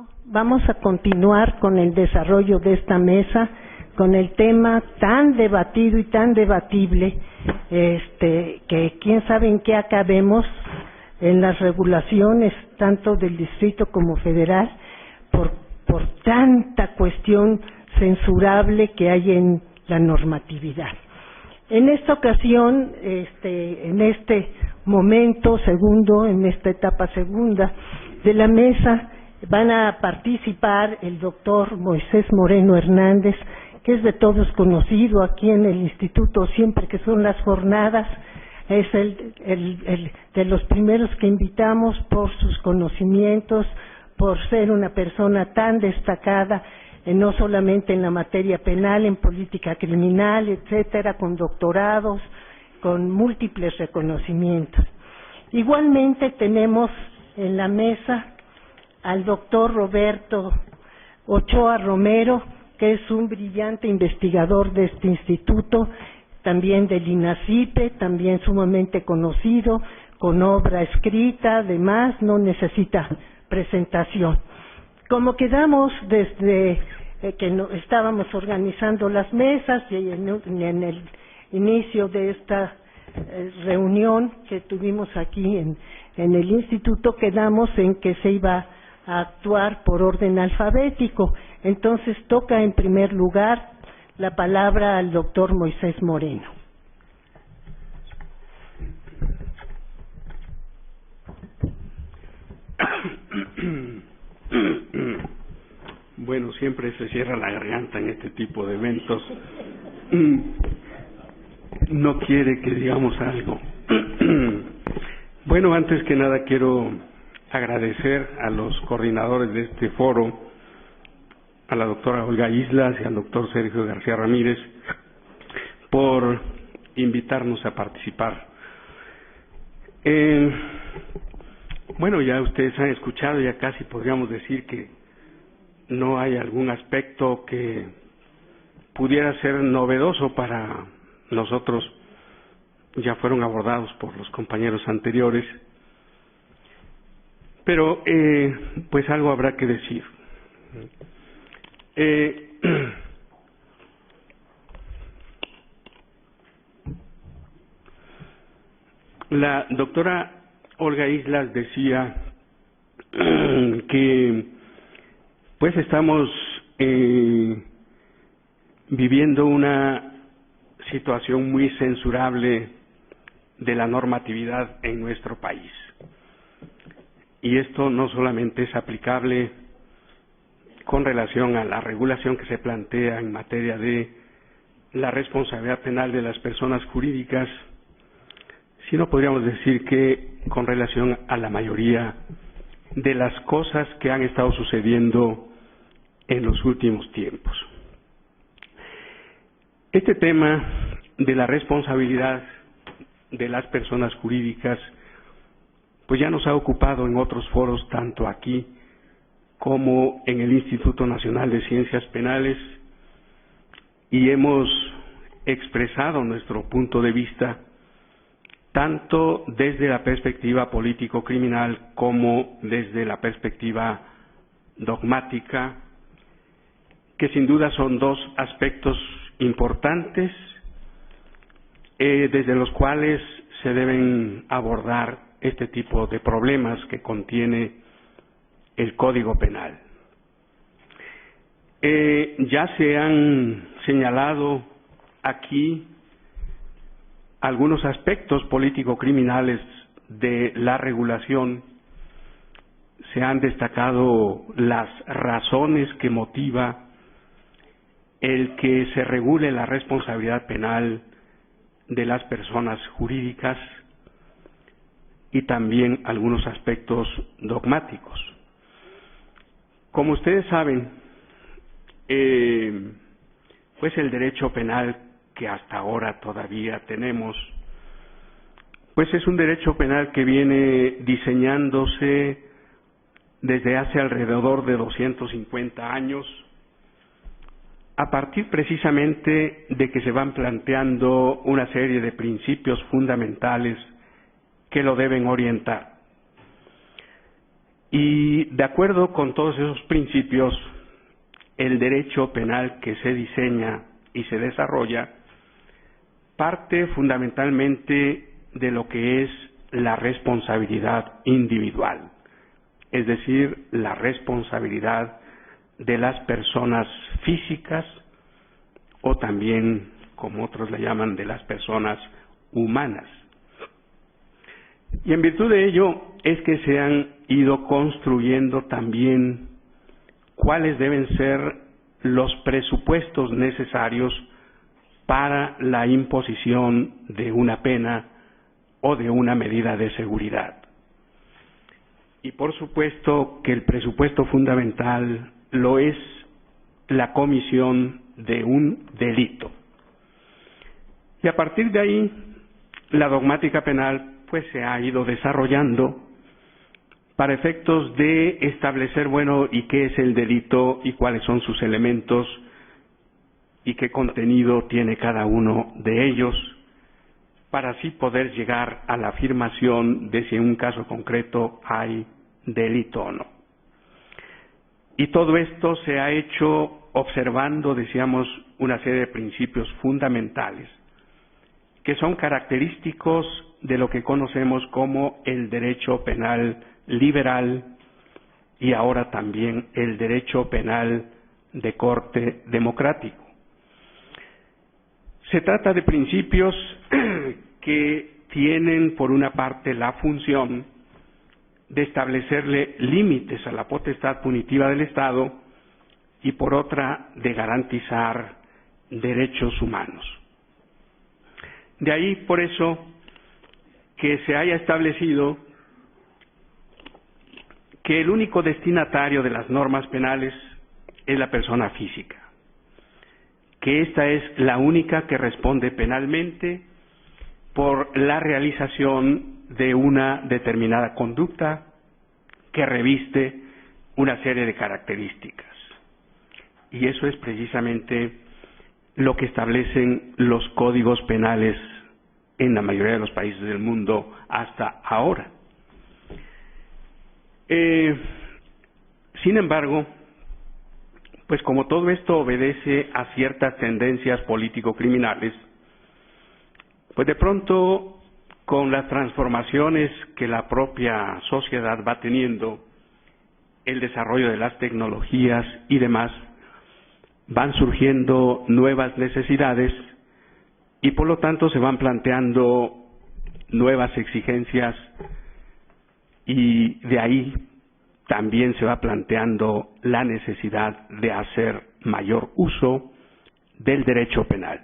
Bueno, vamos a continuar con el desarrollo de esta mesa, con el tema tan debatido y tan debatible, que quién sabe en qué acabemos en las regulaciones, tanto del distrito como federal, por tanta cuestión censurable que hay en la normatividad. En esta ocasión, en este momento segundo, en esta etapa segunda de la mesa, van a participar el doctor Moisés Moreno Hernández, que es de todos conocido aquí en el instituto, siempre que son las jornadas, es el de los primeros que invitamos por sus conocimientos, por ser una persona tan destacada, no solamente en la materia penal, en política criminal, etcétera, con doctorados, con múltiples reconocimientos. Igualmente tenemos en la mesa al doctor Roberto Ochoa Romero, que es un brillante investigador de este instituto, también del INACIPE, también sumamente conocido, con obra escrita, además no necesita presentación. Como quedamos desde que estábamos organizando las mesas y en el inicio de esta reunión que tuvimos aquí en el instituto, quedamos en que se iba a actuar por orden alfabético. Entonces toca en primer lugar la palabra al doctor Moisés Moreno. Bueno, siempre se cierra la garganta en este tipo de eventos. No quiere que digamos algo. Bueno, antes que nada quiero agradecer a los coordinadores de este foro, a la doctora Olga Islas y al doctor Sergio García Ramírez, por invitarnos a participar. Bueno, ya ustedes han escuchado, ya casi podríamos decir que no hay algún aspecto que pudiera ser novedoso para nosotros, ya fueron abordados por los compañeros anteriores, pero pues algo habrá que decir. La doctora Olga Islas decía que pues estamos viviendo una situación muy censurable de la normatividad en nuestro país. Y esto no solamente es aplicable con relación a la regulación que se plantea en materia de la responsabilidad penal de las personas jurídicas, sino podríamos decir que con relación a la mayoría de las cosas que han estado sucediendo en los últimos tiempos. Este tema de la responsabilidad de las personas jurídicas pues ya nos ha ocupado en otros foros, tanto aquí como en el Instituto Nacional de Ciencias Penales, y hemos expresado nuestro punto de vista tanto desde la perspectiva político-criminal como desde la perspectiva dogmática, que sin duda son dos aspectos importantes desde los cuales se deben abordar este tipo de problemas que contiene el Código Penal. Ya se han señalado aquí algunos aspectos político-criminales de la regulación, se han destacado las razones que motiva el que se regule la responsabilidad penal de las personas jurídicas y también algunos aspectos dogmáticos. Como ustedes saben, pues el derecho penal que hasta ahora todavía tenemos, pues es un derecho penal que viene diseñándose desde hace alrededor de 250 años, a partir precisamente de que se van planteando una serie de principios fundamentales que lo deben orientar. Y de acuerdo con todos esos principios, el derecho penal que se diseña y se desarrolla parte fundamentalmente de lo que es la responsabilidad individual, es decir, la responsabilidad de las personas físicas o también, como otros le llaman, de las personas humanas. Y en virtud de ello es que se han ido construyendo también cuáles deben ser los presupuestos necesarios para la imposición de una pena o de una medida de seguridad. Y por supuesto que el presupuesto fundamental lo es la comisión de un delito. Y a partir de ahí, la dogmática penal pues se ha ido desarrollando para efectos de establecer, bueno, y qué es el delito y cuáles son sus elementos y qué contenido tiene cada uno de ellos, para así poder llegar a la afirmación de si en un caso concreto hay delito o no. Y todo esto se ha hecho observando, decíamos, una serie de principios fundamentales que son característicos de lo que conocemos como el derecho penal liberal y ahora también el derecho penal de corte democrático. Se trata de principios que tienen, por una parte, la función de establecerle límites a la potestad punitiva del Estado y, por otra, de garantizar derechos humanos. De ahí, por eso, que se haya establecido que el único destinatario de las normas penales es la persona física, que esta es la única que responde penalmente por la realización de una determinada conducta que reviste una serie de características. Y eso es precisamente lo que establecen los códigos penales en la mayoría de los países del mundo hasta ahora. Sin embargo, pues como todo esto obedece a ciertas tendencias político-criminales, pues de pronto, con las transformaciones que la propia sociedad va teniendo, el desarrollo de las tecnologías y demás, van surgiendo nuevas necesidades y por lo tanto se van planteando nuevas exigencias y de ahí también se va planteando la necesidad de hacer mayor uso del derecho penal.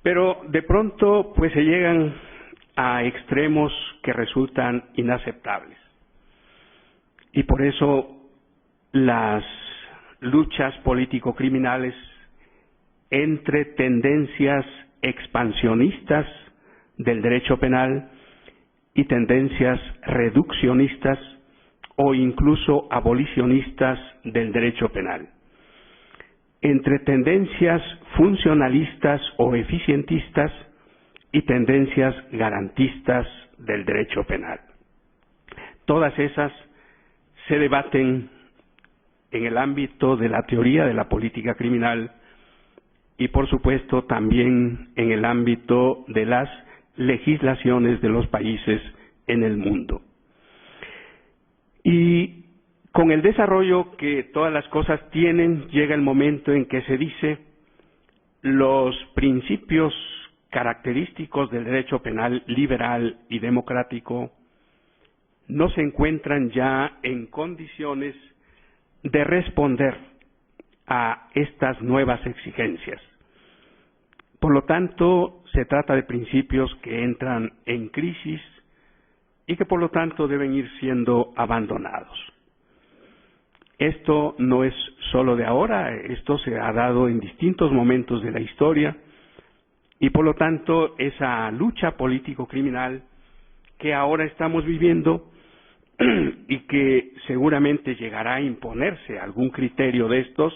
Pero de pronto pues se llegan a extremos que resultan inaceptables. Y por eso las luchas político-criminales entre tendencias expansionistas del derecho penal y tendencias reduccionistas o incluso abolicionistas del derecho penal, entre tendencias funcionalistas o eficientistas y tendencias garantistas del derecho penal. Todas esas se debaten en el ámbito de la teoría de la política criminal y, por supuesto, también en el ámbito de las legislaciones de los países en el mundo. Y con el desarrollo que todas las cosas tienen, llega el momento en que se dice los principios característicos del derecho penal liberal y democrático no se encuentran ya en condiciones de responder a estas nuevas exigencias. Por lo tanto, se trata de principios que entran en crisis y que por lo tanto deben ir siendo abandonados. Esto no es solo de ahora, esto se ha dado en distintos momentos de la historia y por lo tanto esa lucha político-criminal que ahora estamos viviendo y que seguramente llegará a imponerse algún criterio de estos,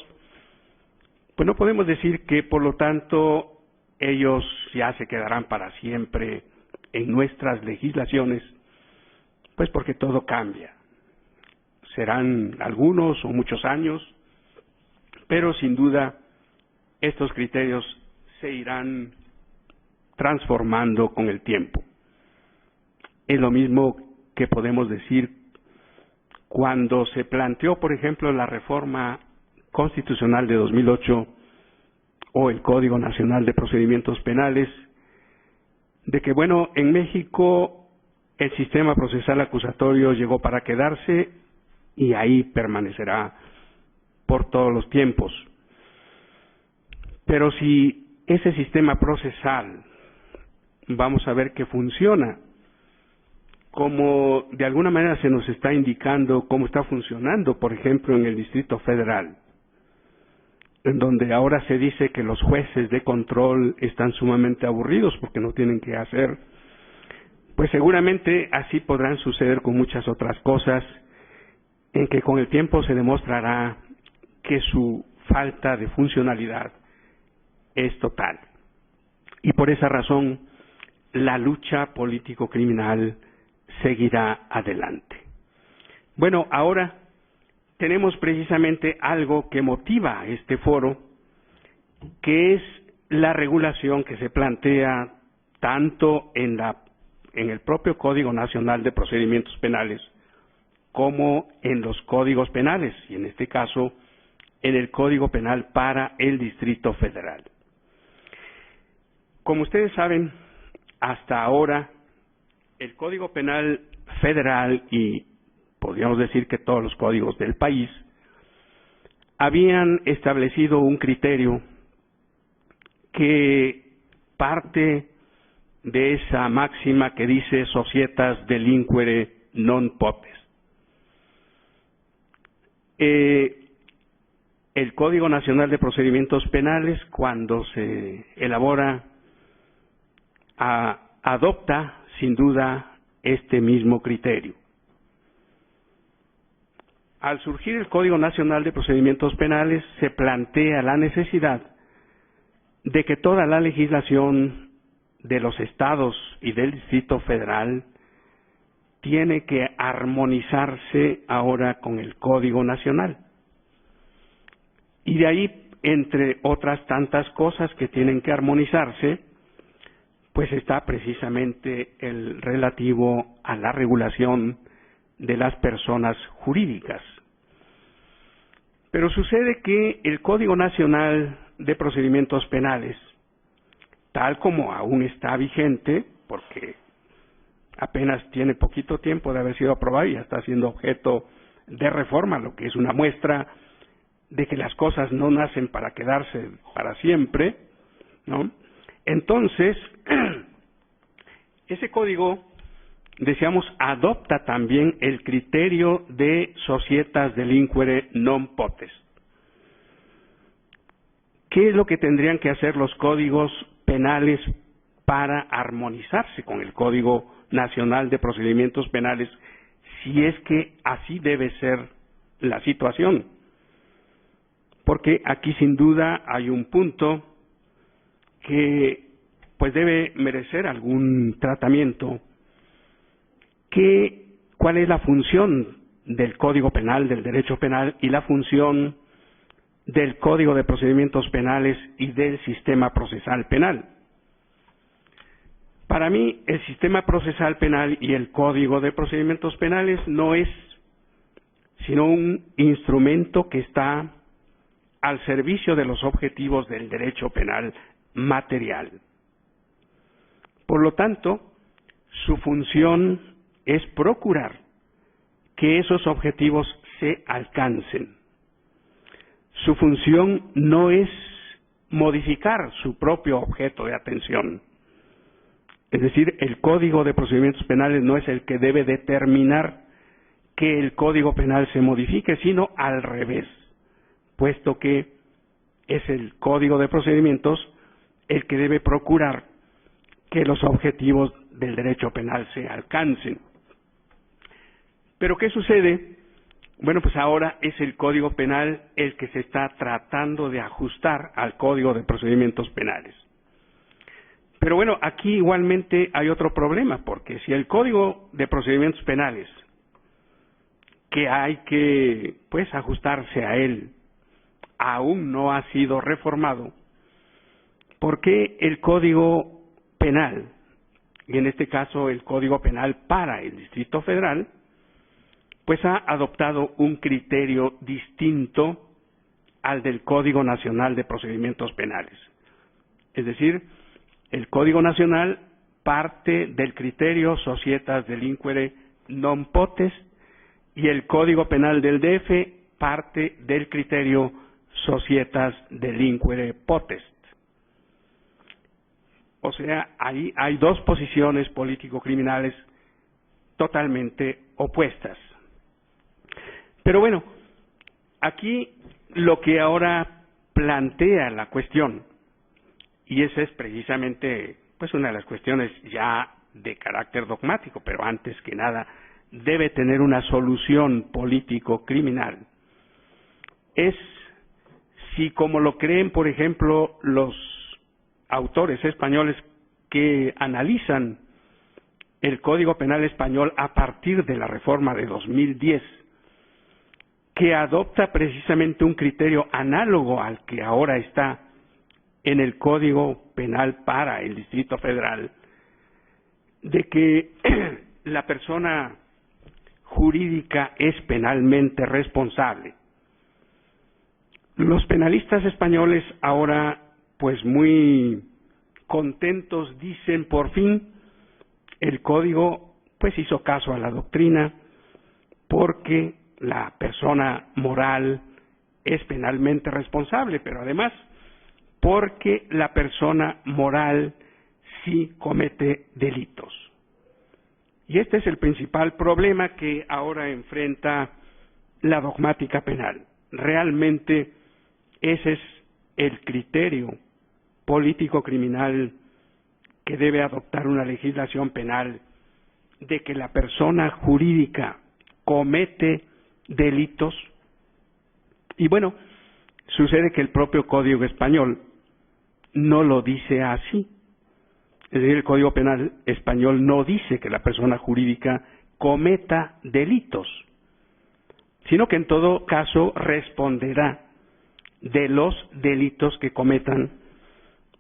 pues no podemos decir que por lo tanto ellos ya se quedarán para siempre en nuestras legislaciones, Pues porque todo cambia. Serán algunos o muchos años, pero sin duda estos criterios se irán transformando con el tiempo. Es lo mismo que podemos decir cuando se planteó, por ejemplo, la reforma constitucional de 2008 o el Código Nacional de Procedimientos Penales, de que, bueno, en México el sistema procesal acusatorio llegó para quedarse y ahí permanecerá por todos los tiempos. Pero si ese sistema procesal vamos a ver que funciona, como de alguna manera se nos está indicando cómo está funcionando, por ejemplo, en el Distrito Federal, en donde ahora se dice que los jueces de control están sumamente aburridos porque no tienen qué hacer, pues seguramente así podrán suceder con muchas otras cosas, en que con el tiempo se demostrará que su falta de funcionalidad es total. Y por esa razón, la lucha político-criminal seguirá adelante. Bueno, ahora tenemos precisamente algo que motiva este foro, que es la regulación que se plantea tanto en el propio Código Nacional de Procedimientos Penales como en los códigos penales, y en este caso en el Código Penal para el Distrito Federal. Como ustedes saben, hasta ahora el Código Penal Federal y podríamos decir que todos los códigos del país habían establecido un criterio que parte de esa máxima que dice societas delinquere non potest. El Código Nacional de Procedimientos Penales, cuando se elabora, adopta sin duda este mismo criterio. Al surgir el Código Nacional de Procedimientos Penales, se plantea la necesidad de que toda la legislación de los estados y del Distrito Federal tiene que armonizarse ahora con el Código Nacional. Y de ahí, entre otras tantas cosas que tienen que armonizarse, pues está precisamente el relativo a la regulación de las personas jurídicas. Pero sucede que el Código Nacional de Procedimientos Penales, tal como aún está vigente, porque apenas tiene poquito tiempo de haber sido aprobado y ya está siendo objeto de reforma, lo que es una muestra de que las cosas no nacen para quedarse para siempre, ¿no? Entonces, ese código, decíamos, adopta también el criterio de societas delinquere non potest. ¿Qué es lo que tendrían que hacer los códigos penales para armonizarse con el Código Nacional de Procedimientos Penales, si es que así debe ser la situación? Porque aquí sin duda hay un punto que pues debe merecer algún tratamiento. ¿Cuál es la función del Código Penal, del Derecho Penal, y la función del Código de Procedimientos Penales y del Sistema Procesal Penal? Para mí, el Sistema Procesal Penal y el Código de Procedimientos Penales no es sino un instrumento que está al servicio de los objetivos del derecho penal material. Por lo tanto, su función es procurar que esos objetivos se alcancen. Su función no es modificar su propio objeto de atención. Es decir, el Código de Procedimientos Penales no es el que debe determinar que el Código Penal se modifique, sino al revés, puesto que es el Código de Procedimientos el que debe procurar que los objetivos del derecho penal se alcancen. ¿Pero qué sucede? Bueno, pues ahora es el Código Penal el que se está tratando de ajustar al Código de Procedimientos Penales. Pero bueno, aquí igualmente hay otro problema, porque si el Código de Procedimientos Penales, que hay que pues ajustarse a él, aún no ha sido reformado, ¿por qué el Código Penal, y en este caso el Código Penal para el Distrito Federal, pues ha adoptado un criterio distinto al del Código Nacional de Procedimientos Penales? Es decir, el Código Nacional parte del criterio societas delinquere non potest y el Código Penal del DF parte del criterio societas delinquere potest. O sea, ahí hay dos posiciones político-criminales totalmente opuestas. Pero bueno, aquí lo que ahora plantea la cuestión, y esa es precisamente pues una de las cuestiones ya de carácter dogmático, pero antes que nada debe tener una solución político-criminal, es si, como lo creen, por ejemplo, los autores españoles que analizan el Código Penal español a partir de la reforma de 2010, que adopta precisamente un criterio análogo al que ahora está en el Código Penal para el Distrito Federal, de que la persona jurídica es penalmente responsable. Los penalistas españoles ahora, pues muy contentos, dicen: por fin el Código pues hizo caso a la doctrina, porque la persona moral es penalmente responsable, pero además porque la persona moral sí comete delitos. Y este es el principal problema que ahora enfrenta la dogmática penal. Realmente ese es el criterio político-criminal que debe adoptar una legislación penal, de que la persona jurídica comete delitos. Y bueno, sucede que el propio Código español no lo dice así. Es decir, el Código Penal español no dice que la persona jurídica cometa delitos, sino que en todo caso responderá de los delitos que cometan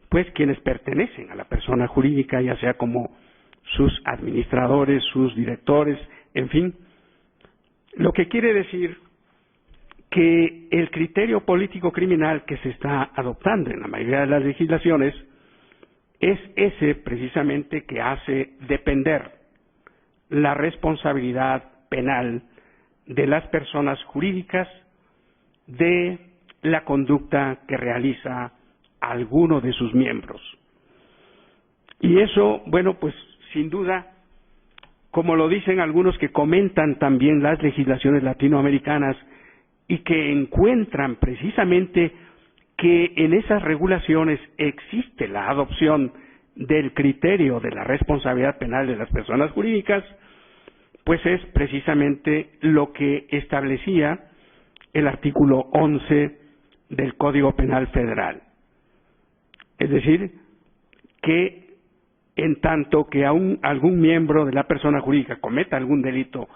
pues quienes pertenecen a la persona jurídica, ya sea como sus administradores, sus directores, en fin. Lo que quiere decir que el criterio político criminal que se está adoptando en la mayoría de las legislaciones es ese precisamente que hace depender la responsabilidad penal de las personas jurídicas de la conducta que realiza alguno de sus miembros. Y eso, bueno, pues sin duda, como lo dicen algunos que comentan también las legislaciones latinoamericanas y que encuentran precisamente que en esas regulaciones existe la adopción del criterio de la responsabilidad penal de las personas jurídicas, pues es precisamente lo que establecía el artículo 11 del Código Penal Federal. Es decir, que en tanto que algún miembro de la persona jurídica cometa algún delito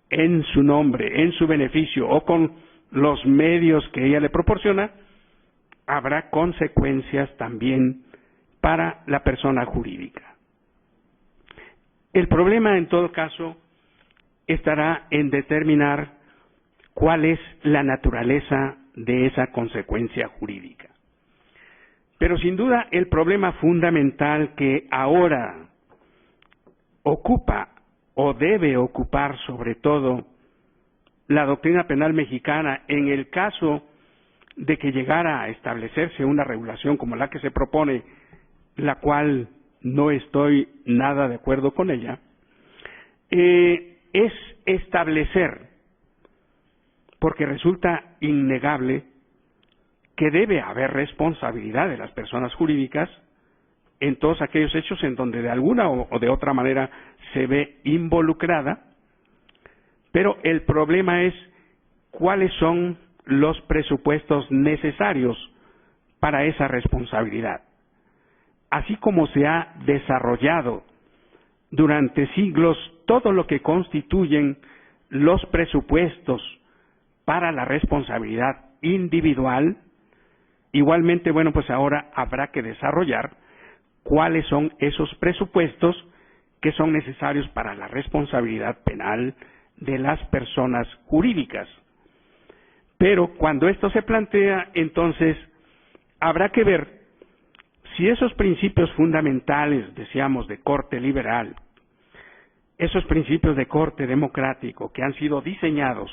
en su nombre, en su beneficio o con los medios que ella le proporciona, habrá consecuencias también para la persona jurídica. El problema, en todo caso, estará en determinar cuál es la naturaleza de esa consecuencia jurídica. Pero sin duda el problema fundamental que ahora ocupa o debe ocupar sobre todo la doctrina penal mexicana en el caso de que llegara a establecerse una regulación como la que se propone, la cual no estoy nada de acuerdo con ella, es establecer, porque resulta innegable que debe haber responsabilidad de las personas jurídicas en todos aquellos hechos en donde de alguna o de otra manera se ve involucrada, pero el problema es cuáles son los presupuestos necesarios para esa responsabilidad. así como se ha desarrollado durante siglos todo lo que constituyen los presupuestos para la responsabilidad individual, igualmente, bueno, pues ahora habrá que desarrollar cuáles son esos presupuestos que son necesarios para la responsabilidad penal de las personas jurídicas. Pero cuando esto se plantea, entonces habrá que ver si esos principios fundamentales, decíamos, de corte liberal, esos principios de corte democrático que han sido diseñados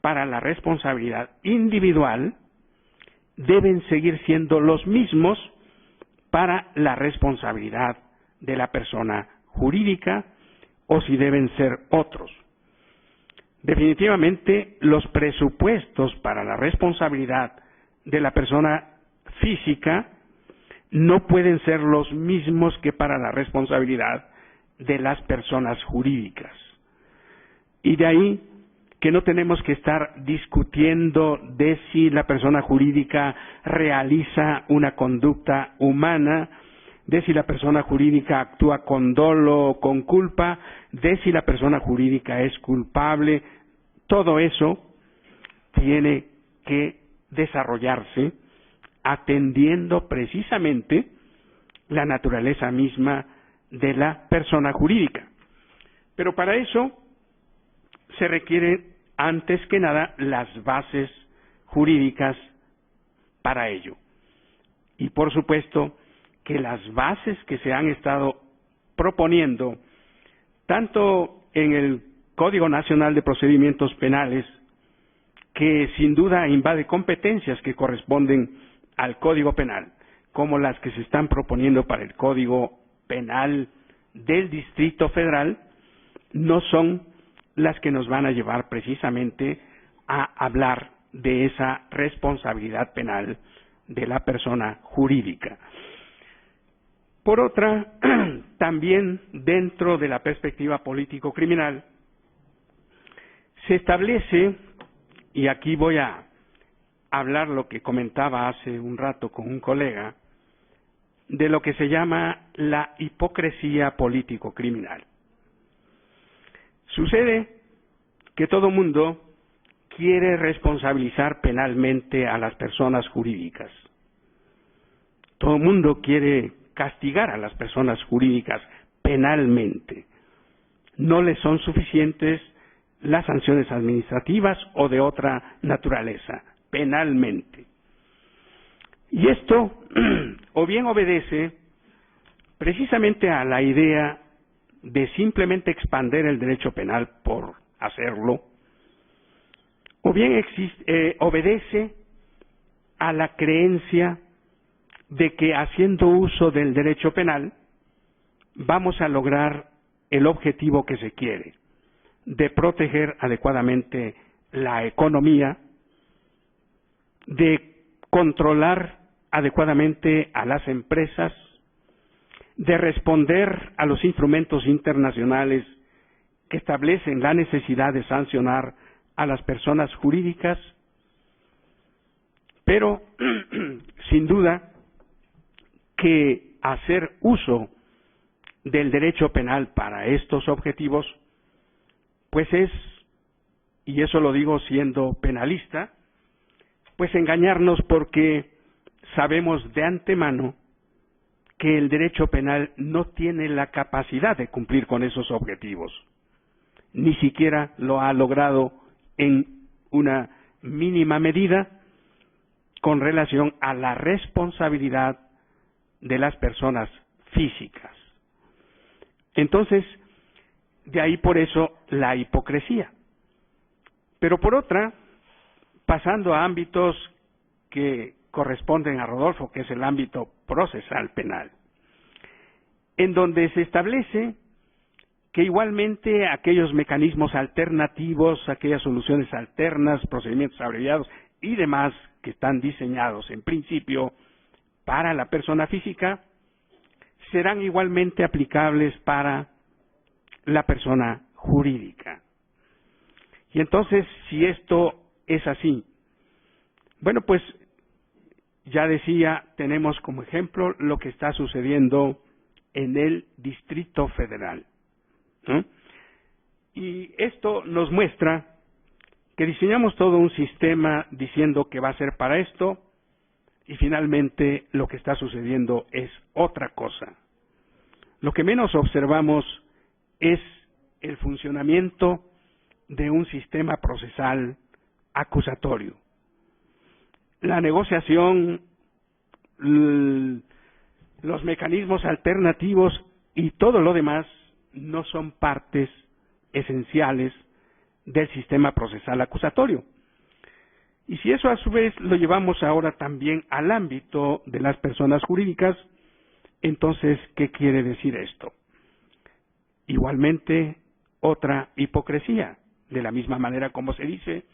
para la responsabilidad individual, deben seguir siendo los mismos para la responsabilidad de la persona jurídica o si deben ser otros. Definitivamente, los presupuestos para la responsabilidad de la persona física no pueden ser los mismos que para la responsabilidad de las personas jurídicas. Y de ahí que no tenemos que estar discutiendo de si la persona jurídica realiza una conducta humana, de si la persona jurídica actúa con dolo o con culpa, de si la persona jurídica es culpable. Todo eso tiene que desarrollarse atendiendo precisamente la naturaleza misma de la persona jurídica. Pero para eso se requieren, antes que nada, las bases jurídicas para ello. Y por supuesto que las bases que se han estado proponiendo, tanto en el Código Nacional de Procedimientos Penales, que sin duda invade competencias que corresponden al Código Penal, como las que se están proponiendo para el Código Penal del Distrito Federal, no son las que nos van a llevar precisamente a hablar de esa responsabilidad penal de la persona jurídica. Por otra, también dentro de la perspectiva político-criminal, se establece, y aquí voy a hablar lo que comentaba hace un rato con un colega, de lo que se llama la hipocresía político-criminal. Sucede que todo mundo quiere responsabilizar penalmente a las personas jurídicas. Todo mundo quiere castigar a las personas jurídicas penalmente. No les son suficientes las sanciones administrativas o de otra naturaleza, penalmente. Y esto o bien obedece precisamente a la idea de simplemente expander el derecho penal por hacerlo, o bien obedece a la creencia de que haciendo uso del derecho penal vamos a lograr el objetivo que se quiere, de proteger adecuadamente la economía, de controlar adecuadamente a las empresas, de responder a los instrumentos internacionales que establecen la necesidad de sancionar a las personas jurídicas, pero sin duda que hacer uso del derecho penal para estos objetivos, pues es, y eso lo digo siendo penalista, pues engañarnos, porque sabemos de antemano que el derecho penal no tiene la capacidad de cumplir con esos objetivos. Ni siquiera lo ha logrado en una mínima medida con relación a la responsabilidad de las personas físicas. Entonces, de ahí por eso la hipocresía. Pero por otra, pasando a ámbitos que corresponden a Rodolfo, que es el ámbito procesal penal, en donde se establece que igualmente aquellos mecanismos alternativos, aquellas soluciones alternas, procedimientos abreviados y demás que están diseñados en principio para la persona física, serán igualmente aplicables para la persona jurídica. Y entonces, si esto es así, bueno, pues ya decía, tenemos como ejemplo lo que está sucediendo en el Distrito Federal, ¿no? Y esto nos muestra que diseñamos todo un sistema diciendo que va a ser para esto, y finalmente lo que está sucediendo es otra cosa. Lo que menos observamos es el funcionamiento de un sistema procesal acusatorio. La negociación, los mecanismos alternativos y todo lo demás no son partes esenciales del sistema procesal acusatorio. Y si eso a su vez lo llevamos ahora también al ámbito de las personas jurídicas, entonces, ¿qué quiere decir esto? Igualmente, otra hipocresía, de la misma manera como se dice,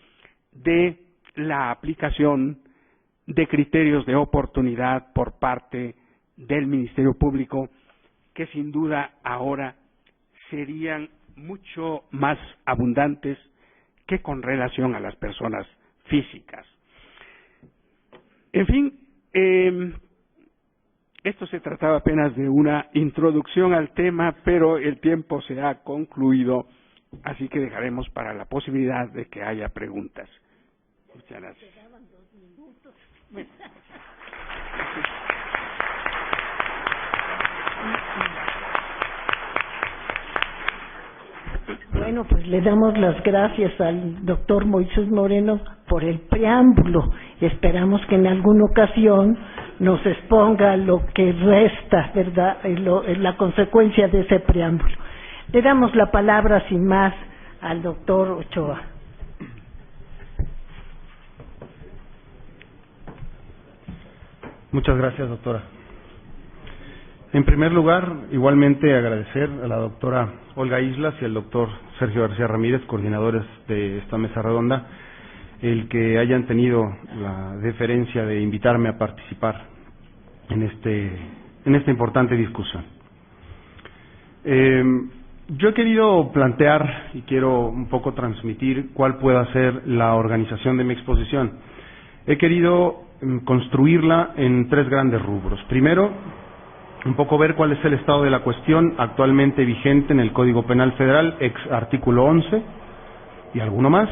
de la aplicación de criterios de oportunidad por parte del Ministerio Público, que sin duda ahora serían mucho más abundantes que con relación a las personas físicas. En fin, esto se trataba apenas de una introducción al tema, pero el tiempo se ha concluido, así que dejaremos para la posibilidad de que haya preguntas. Muchas gracias. Bueno, pues le damos las gracias al doctor Moisés Moreno por el preámbulo. Esperamos que en alguna ocasión nos exponga lo que resta, ¿verdad?, la consecuencia de ese preámbulo. Le damos la palabra sin más al doctor Ochoa. Muchas gracias, doctora. En primer lugar, igualmente agradecer a la doctora Olga Islas y al doctor Sergio García Ramírez, coordinadores de esta mesa redonda, el que hayan tenido la deferencia de invitarme a participar en esta importante discusión. Yo he querido plantear y quiero un poco transmitir cuál pueda ser la organización de mi exposición. He querido construirla en tres grandes rubros. Primero, un poco ver cuál es el estado de la cuestión actualmente vigente en el Código Penal Federal, ex artículo 11 y alguno más.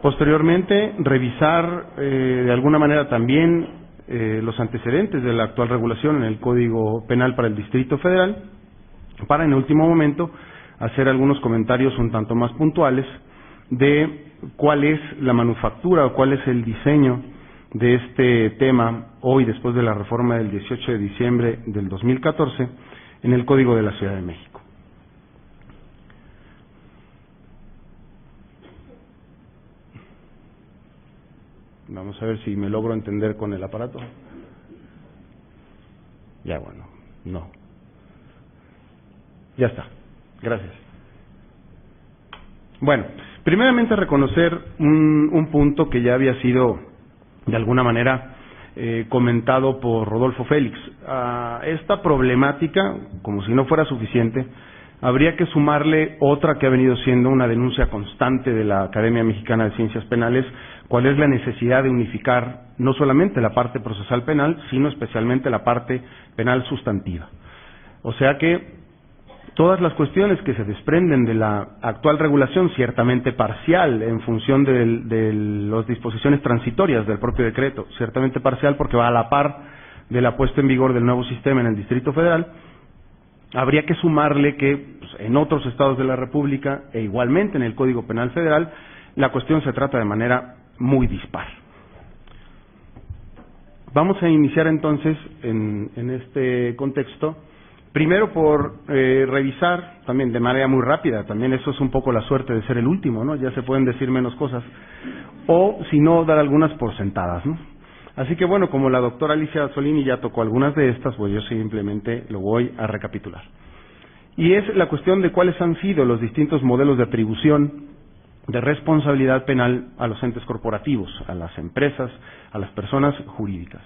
Posteriormente, revisar de alguna manera también los antecedentes de la actual regulación en el Código Penal para el Distrito Federal, para en último momento hacer algunos comentarios un tanto más puntuales de cuál es la manufactura o cuál es el diseño de este tema hoy, después de la reforma del 18 de diciembre del 2014 en el Código de la Ciudad de México. Vamos a ver si me logro entender con el aparato. Ya, bueno, no. Ya está. Gracias. Bueno, primeramente reconocer un punto que ya había sido de alguna manera comentado por Rodolfo Félix. A esta problemática, como si no fuera suficiente, habría que sumarle otra que ha venido siendo una denuncia constante de la Academia Mexicana de Ciencias Penales, cuál es la necesidad de unificar no solamente la parte procesal penal, sino especialmente la parte penal sustantiva. O sea que todas las cuestiones que se desprenden de la actual regulación, ciertamente parcial en función de las disposiciones transitorias del propio decreto, ciertamente parcial porque va a la par de la puesta en vigor del nuevo sistema en el Distrito Federal, habría que sumarle que pues, en otros estados de la República e igualmente en el Código Penal Federal, la cuestión se trata de manera muy dispar. Vamos a iniciar entonces en este contexto. Primero por revisar, también de manera muy rápida, también eso es un poco la suerte de ser el último, ¿no? Ya se pueden decir menos cosas, o si no, dar algunas por sentadas, ¿no? Así que bueno, como la doctora Alicia Solini ya tocó algunas de estas, pues yo simplemente lo voy a recapitular. Y es la cuestión de cuáles han sido los distintos modelos de atribución de responsabilidad penal a los entes corporativos, a las empresas, a las personas jurídicas.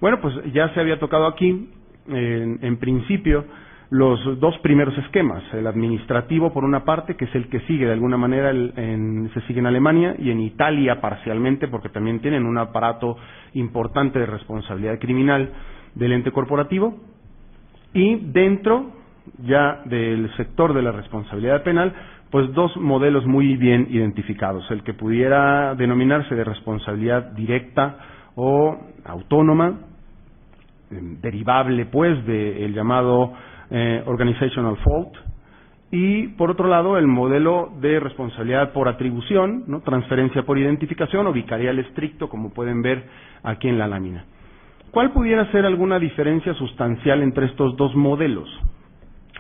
Bueno, pues ya se había tocado aquí. En principio, los dos primeros esquemas, el administrativo por una parte, que es el que sigue de alguna manera, se sigue en Alemania y en Italia parcialmente, porque también tienen un aparato importante de responsabilidad criminal del ente corporativo, y dentro ya del sector de la responsabilidad penal, pues dos modelos muy bien identificados, el que pudiera denominarse de responsabilidad directa o autónoma, derivable pues del llamado organizational fault, y por otro lado el modelo de responsabilidad por atribución, ¿no? Transferencia por identificación o vicarial estricto, como pueden ver aquí en la lámina. ¿Cuál pudiera ser alguna diferencia sustancial entre estos dos modelos?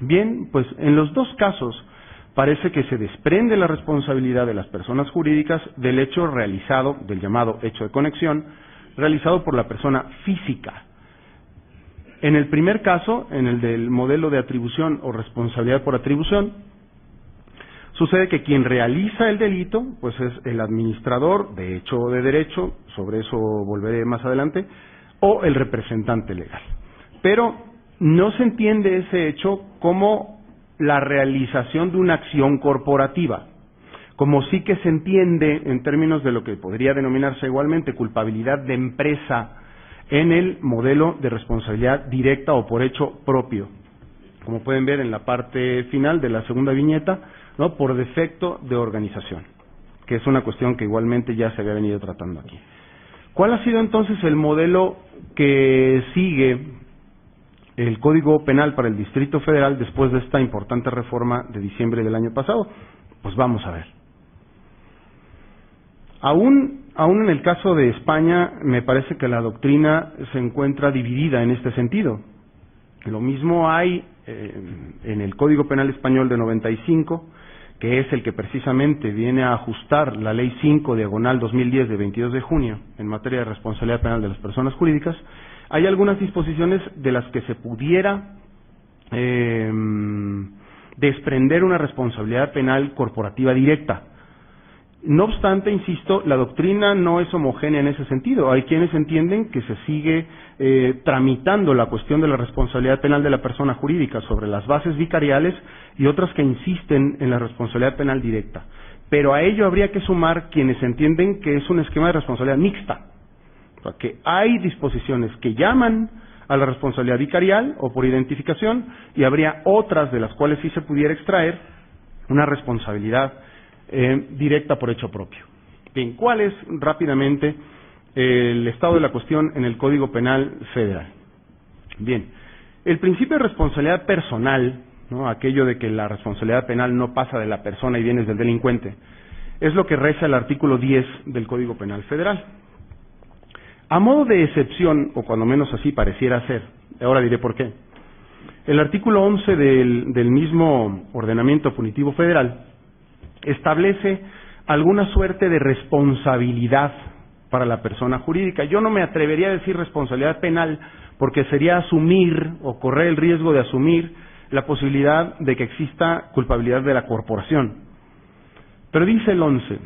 Bien, pues en los dos casos parece que se desprende la responsabilidad de las personas jurídicas del hecho realizado, del llamado hecho de conexión, realizado por la persona física. En el primer caso, en el del modelo de atribución o responsabilidad por atribución, sucede que quien realiza el delito, pues es el administrador de hecho o de derecho, sobre eso volveré más adelante, o el representante legal. Pero no se entiende ese hecho como la realización de una acción corporativa, como sí que se entiende en términos de lo que podría denominarse igualmente culpabilidad de empresa en el modelo de responsabilidad directa o por hecho propio, como pueden ver en la parte final de la segunda viñeta, ¿no? Por defecto de organización, que es una cuestión que igualmente ya se había venido tratando aquí. ¿Cuál ha sido entonces el modelo que sigue el Código Penal para el Distrito Federal después de esta importante reforma de diciembre del año pasado? Pues vamos a ver. Aún en el caso de España, me parece que la doctrina se encuentra dividida en este sentido. Lo mismo hay en el Código Penal Español de 95, que es el que precisamente viene a ajustar la Ley 5/2010 de 22 de junio en materia de responsabilidad penal de las personas jurídicas. Hay algunas disposiciones de las que se pudiera desprender una responsabilidad penal corporativa directa. No obstante, insisto, la doctrina no es homogénea en ese sentido. Hay quienes entienden que se sigue tramitando la cuestión de la responsabilidad penal de la persona jurídica sobre las bases vicariales y otras que insisten en la responsabilidad penal directa. Pero a ello habría que sumar quienes entienden que es un esquema de responsabilidad mixta. O sea, que hay disposiciones que llaman a la responsabilidad vicarial o por identificación y habría otras de las cuales sí se pudiera extraer una responsabilidad directa por hecho propio. Bien, ¿cuál es rápidamente el estado de la cuestión en el Código Penal Federal? Bien, el principio de responsabilidad personal, ¿no? Aquello de que la responsabilidad penal no pasa de la persona y bienes del delincuente, es lo que reza el artículo 10 del Código Penal Federal. A modo de excepción, o cuando menos así pareciera ser, ahora diré por qué, el artículo 11 del mismo ordenamiento punitivo federal establece alguna suerte de responsabilidad para la persona jurídica. Yo no me atrevería a decir responsabilidad penal porque sería asumir o correr el riesgo de asumir la posibilidad de que exista culpabilidad de la corporación. Pero dice el 11,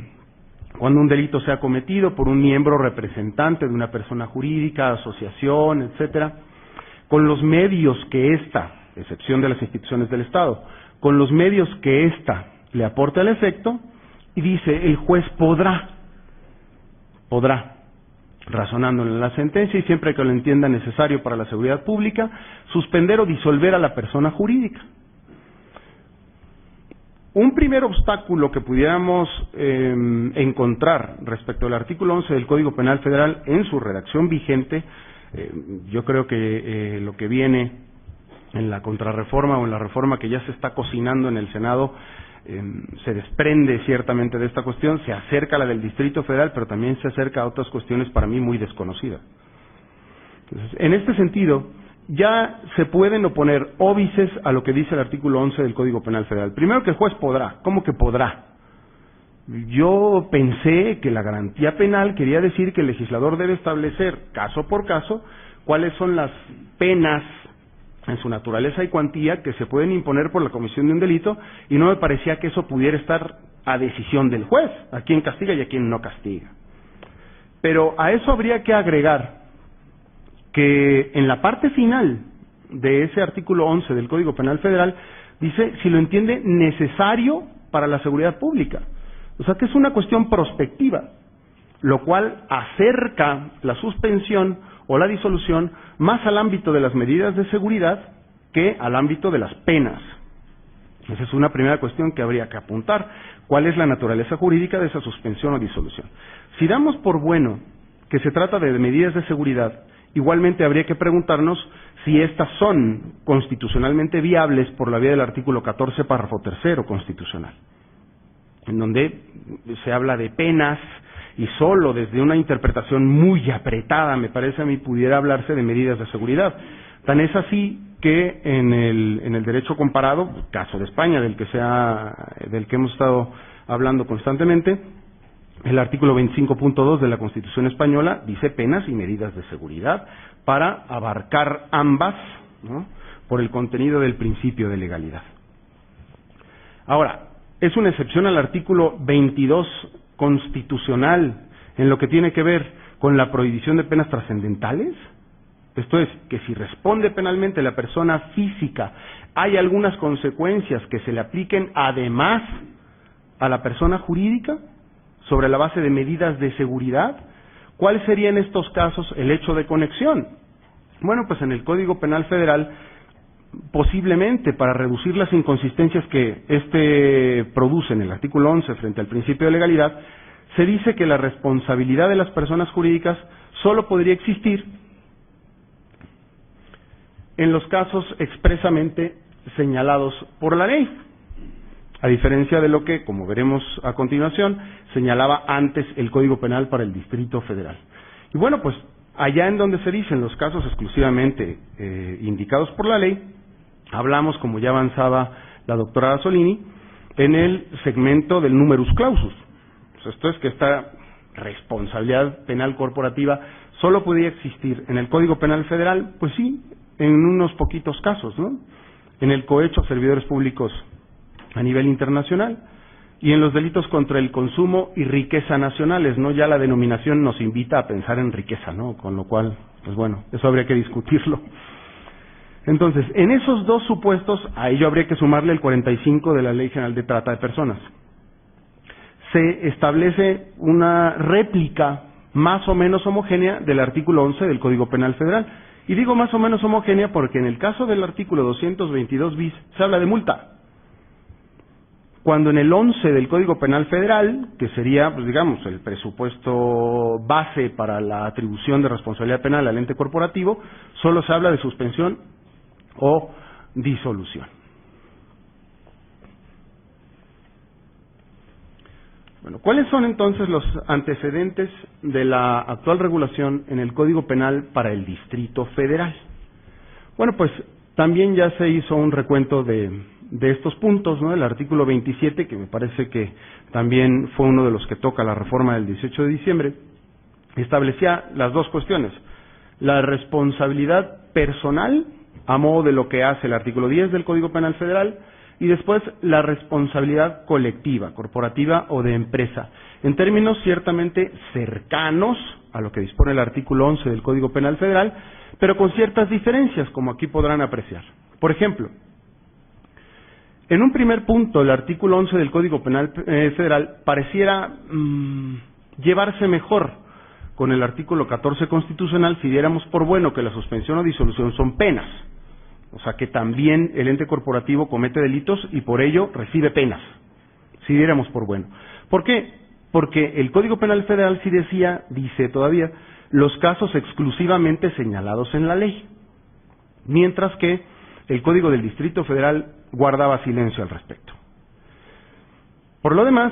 cuando un delito sea cometido por un miembro representante de una persona jurídica, asociación, etcétera, con los medios que ésta, excepción de las instituciones del Estado, con los medios que ésta le aporte al efecto, y dice el juez podrá, razonando en la sentencia y siempre que lo entienda necesario para la seguridad pública, suspender o disolver a la persona jurídica. Un primer obstáculo que pudiéramos encontrar respecto al artículo 11 del Código Penal Federal en su redacción vigente, yo creo que lo que viene en la contrarreforma o en la reforma que ya se está cocinando en el Senado se desprende ciertamente de esta cuestión, se acerca a la del Distrito Federal, pero también se acerca a otras cuestiones para mí muy desconocidas. Entonces, en este sentido, ya se pueden oponer óbices a lo que dice el artículo 11 del Código Penal Federal. Primero, que el juez podrá. ¿Cómo que podrá? Yo pensé que la garantía penal quería decir que el legislador debe establecer, caso por caso, cuáles son las penas en su naturaleza y cuantía que se pueden imponer por la comisión de un delito, y no me parecía que eso pudiera estar a decisión del juez, a quien castiga y a quien no castiga. Pero a eso habría que agregar que en la parte final de ese artículo 11 del Código Penal Federal dice si lo entiende necesario para la seguridad pública. O sea que es una cuestión prospectiva, lo cual acerca la suspensión o la disolución más al ámbito de las medidas de seguridad que al ámbito de las penas. Esa es una primera cuestión que habría que apuntar. ¿Cuál es la naturaleza jurídica de esa suspensión o disolución? Si damos por bueno que se trata de medidas de seguridad, igualmente habría que preguntarnos si estas son constitucionalmente viables por la vía del artículo 14, párrafo tercero constitucional, en donde se habla de penas y solo desde una interpretación muy apretada, me parece a mí, pudiera hablarse de medidas de seguridad. Tan es así que en el derecho comparado, caso de España, del que hemos estado hablando constantemente, el artículo 25.2 de la Constitución española dice penas y medidas de seguridad para abarcar ambas, ¿no?, por el contenido del principio de legalidad. Ahora, es una excepción al artículo 22 constitucional en lo que tiene que ver con la prohibición de penas trascendentales. Esto es, que si responde penalmente la persona física, hay algunas consecuencias que se le apliquen además a la persona jurídica sobre la base de medidas de seguridad. ¿Cuál sería en estos casos el hecho de conexión? Bueno, pues en el Código Penal Federal, posiblemente para reducir las inconsistencias que produce en el artículo 11 frente al principio de legalidad, se dice que la responsabilidad de las personas jurídicas solo podría existir en los casos expresamente señalados por la ley, a diferencia de lo que, como veremos a continuación, señalaba antes el Código Penal para el Distrito Federal. Y bueno, pues allá en donde se dicen los casos exclusivamente indicados por la ley, hablamos, como ya avanzaba la doctora Azzolini, en el segmento del numerus clausus. Pues esto es que esta responsabilidad penal corporativa solo podía existir en el Código Penal Federal, pues sí, en unos poquitos casos, ¿no? En el cohecho a servidores públicos a nivel internacional y en los delitos contra el consumo y riqueza nacionales, ¿no? Ya la denominación nos invita a pensar en riqueza, ¿no? Con lo cual, pues bueno, eso habría que discutirlo. Entonces, en esos dos supuestos, a ello habría que sumarle el 45 de la Ley General de Trata de Personas. Se establece una réplica más o menos homogénea del artículo 11 del Código Penal Federal. Y digo más o menos homogénea porque en el caso del artículo 222 bis se habla de multa, cuando en el 11 del Código Penal Federal, que sería, pues digamos, el presupuesto base para la atribución de responsabilidad penal al ente corporativo, solo se habla de suspensión o disolución. Bueno, ¿cuáles son entonces los antecedentes de la actual regulación en el Código Penal para el Distrito Federal? Bueno, pues también ya se hizo un recuento de estos puntos, ¿no? El artículo 27, que me parece que también fue uno de los que toca la reforma del 18 de diciembre, establecía las dos cuestiones: la responsabilidad personal, a modo de lo que hace el artículo 10 del Código Penal Federal, y después la responsabilidad colectiva, corporativa o de empresa, en términos ciertamente cercanos a lo que dispone el artículo 11 del Código Penal Federal, pero con ciertas diferencias, como aquí podrán apreciar. Por ejemplo, en un primer punto, el artículo 11 del Código Penal Federal pareciera llevarse mejor con el artículo 14 constitucional si diéramos por bueno que la suspensión o disolución son penas. O sea que también el ente corporativo comete delitos y por ello recibe penas, si diéramos por bueno. ¿Por qué? Porque el Código Penal Federal sí dice todavía, los casos exclusivamente señalados en la ley, mientras que el Código del Distrito Federal guardaba silencio al respecto. Por lo demás,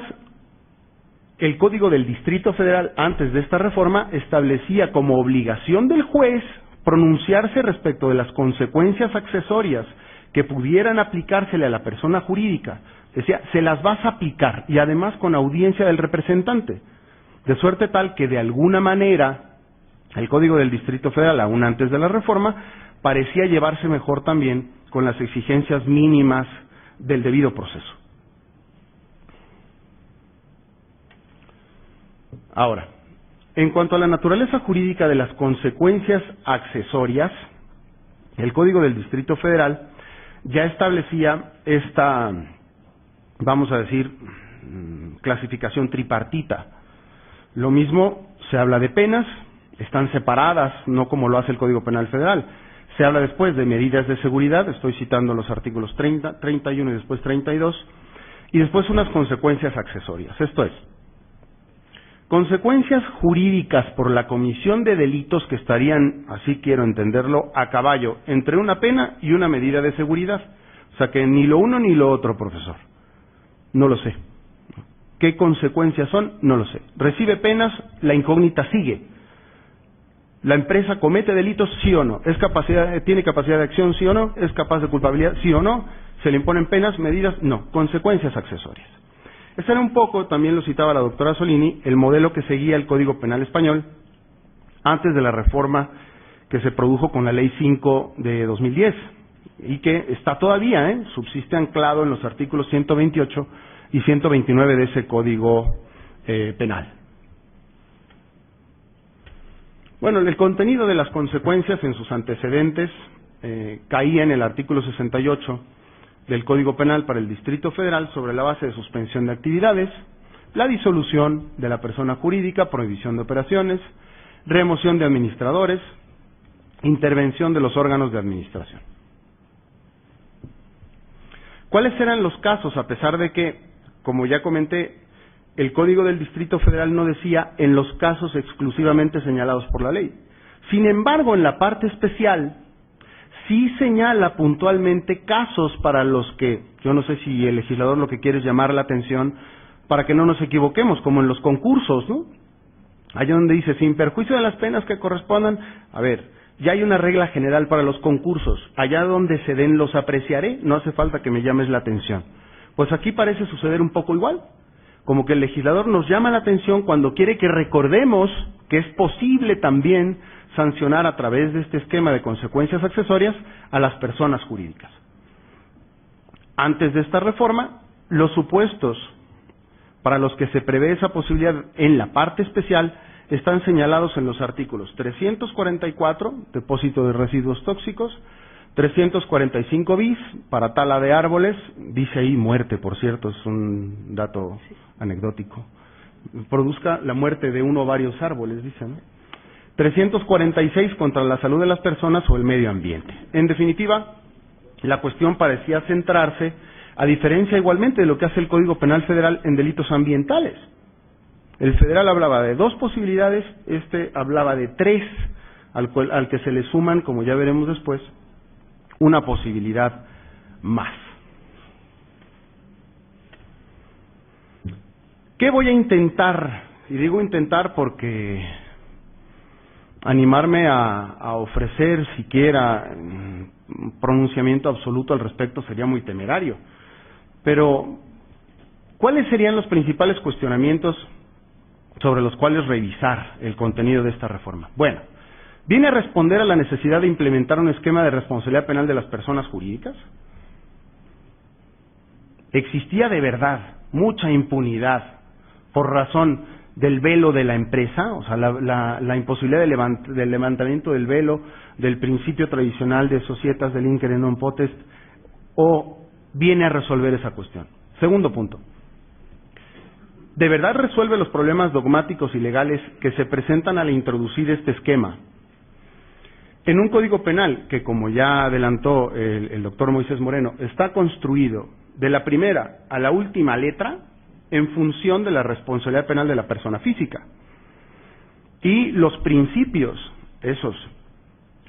el Código del Distrito Federal, antes de esta reforma, establecía como obligación del juez pronunciarse respecto de las consecuencias accesorias que pudieran aplicársele a la persona jurídica. Decía, se las vas a aplicar, y además con audiencia del representante, de suerte tal que de alguna manera el Código del Distrito Federal, aún antes de la reforma, parecía llevarse mejor también con las exigencias mínimas del debido proceso. Ahora, en cuanto a la naturaleza jurídica de las consecuencias accesorias, el Código del Distrito Federal ya establecía esta, vamos a decir, clasificación tripartita. Lo mismo se habla de penas, están separadas, no como lo hace el Código Penal Federal. Se habla después de medidas de seguridad, estoy citando los artículos 30, 31 y después 32, y después unas consecuencias accesorias. Esto es, consecuencias jurídicas por la comisión de delitos que estarían, así quiero entenderlo, a caballo entre una pena y una medida de seguridad. O sea que ni lo uno ni lo otro, profesor. No lo sé. ¿Qué consecuencias son? No lo sé. Recibe penas, la incógnita sigue. ¿La empresa comete delitos, sí o no? ¿Tiene capacidad de acción, sí o no? ¿Es capaz de culpabilidad, sí o no? ¿Se le imponen penas, medidas? No. Consecuencias accesorias. Este era un poco, también lo citaba la doctora Solini, el modelo que seguía el Código Penal Español antes de la reforma que se produjo con la Ley 5 de 2010 y que está todavía, subsiste anclado en los artículos 128 y 129 de ese Código Penal. Bueno, el contenido de las consecuencias en sus antecedentes caía en el artículo 68 del Código Penal para el Distrito Federal sobre la base de suspensión de actividades, la disolución de la persona jurídica, prohibición de operaciones, remoción de administradores, intervención de los órganos de administración. ¿Cuáles eran los casos? A pesar de que, como ya comenté, el Código del Distrito Federal no decía en los casos exclusivamente señalados por la ley. Sin embargo, en la parte especial sí señala puntualmente casos para los que, yo no sé si el legislador lo que quiere es llamar la atención para que no nos equivoquemos, como en los concursos, ¿no? Allá donde dice, sin perjuicio de las penas que correspondan, a ver, ya hay una regla general para los concursos, allá donde se den los apreciaré, no hace falta que me llames la atención. Pues aquí parece suceder un poco igual, como que el legislador nos llama la atención cuando quiere que recordemos que es posible también sancionar a través de este esquema de consecuencias accesorias a las personas jurídicas. Antes de esta reforma, los supuestos para los que se prevé esa posibilidad en la parte especial están señalados en los artículos 344, depósito de residuos tóxicos, 345 bis, para tala de árboles, dice ahí muerte, por cierto, es un dato anecdótico, produzca la muerte de uno o varios árboles, dice, ¿no? 346 contra la salud de las personas o el medio ambiente. En definitiva, la cuestión parecía centrarse, a diferencia igualmente de lo que hace el Código Penal Federal en delitos ambientales. El federal hablaba de 2 posibilidades, este hablaba de 3, al que se le suman, como ya veremos después, una posibilidad más. ¿Qué voy a intentar? Y digo intentar porque animarme a ofrecer siquiera un pronunciamiento absoluto al respecto sería muy temerario. Pero, ¿cuáles serían los principales cuestionamientos sobre los cuales revisar el contenido de esta reforma? Bueno, ¿viene a responder a la necesidad de implementar un esquema de responsabilidad penal de las personas jurídicas? ¿Existía de verdad mucha impunidad por razón del velo de la empresa? O sea, la imposibilidad del levantamiento del velo, del principio tradicional de societas del inquere non potest, o viene a resolver esa cuestión. Segundo punto. ¿De verdad resuelve los problemas dogmáticos y legales que se presentan al introducir este esquema? En un código penal que, como ya adelantó el doctor Moisés Moreno, está construido de la primera a la última letra en función de la responsabilidad penal de la persona física. Y los principios,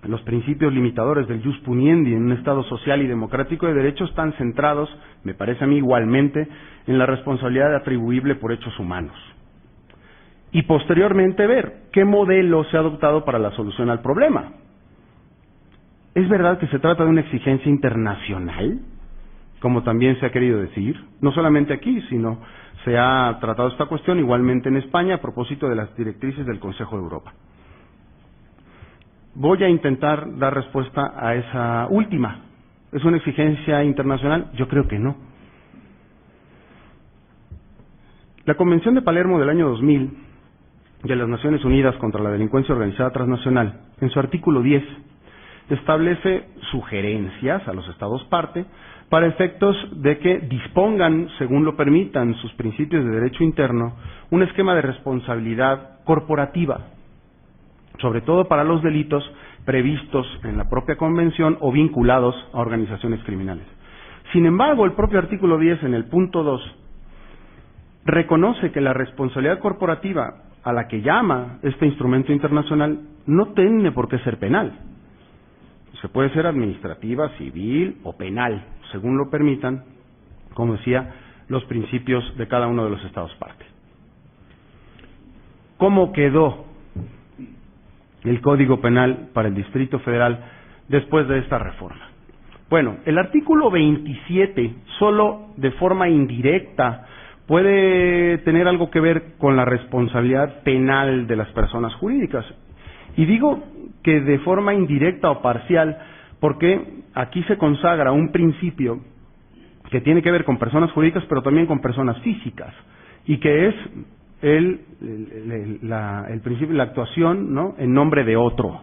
los principios limitadores del jus puniendi en un Estado social y democrático de derecho están centrados, me parece a mí igualmente, en la responsabilidad atribuible por hechos humanos. Y posteriormente ver qué modelo se ha adoptado para la solución al problema. ¿Es verdad que se trata de una exigencia internacional? Como también se ha querido decir, no solamente aquí, sino se ha tratado esta cuestión igualmente en España a propósito de las directrices del Consejo de Europa. Voy a intentar dar respuesta a esa última. ¿Es una exigencia internacional? Yo creo que no. La Convención de Palermo del año 2000 de las Naciones Unidas contra la Delincuencia Organizada Transnacional, en su artículo 10, establece sugerencias a los estados parte para efectos de que dispongan, según lo permitan sus principios de derecho interno, un esquema de responsabilidad corporativa, sobre todo para los delitos previstos en la propia convención o vinculados a organizaciones criminales. Sin embargo, el propio artículo 10, en el punto 2, reconoce que la responsabilidad corporativa a la que llama este instrumento internacional no tiene por qué ser penal. Se puede ser administrativa, civil o penal, según lo permitan, como decía, los principios de cada uno de los estados parte. ¿Cómo quedó el Código Penal para el Distrito Federal después de esta reforma? Bueno, el artículo 27, solo de forma indirecta, puede tener algo que ver con la responsabilidad penal de las personas jurídicas. Y digo que de forma indirecta o parcial, porque aquí se consagra un principio que tiene que ver con personas jurídicas, pero también con personas físicas, y que es el principio de la actuación, ¿no?, en nombre de otro.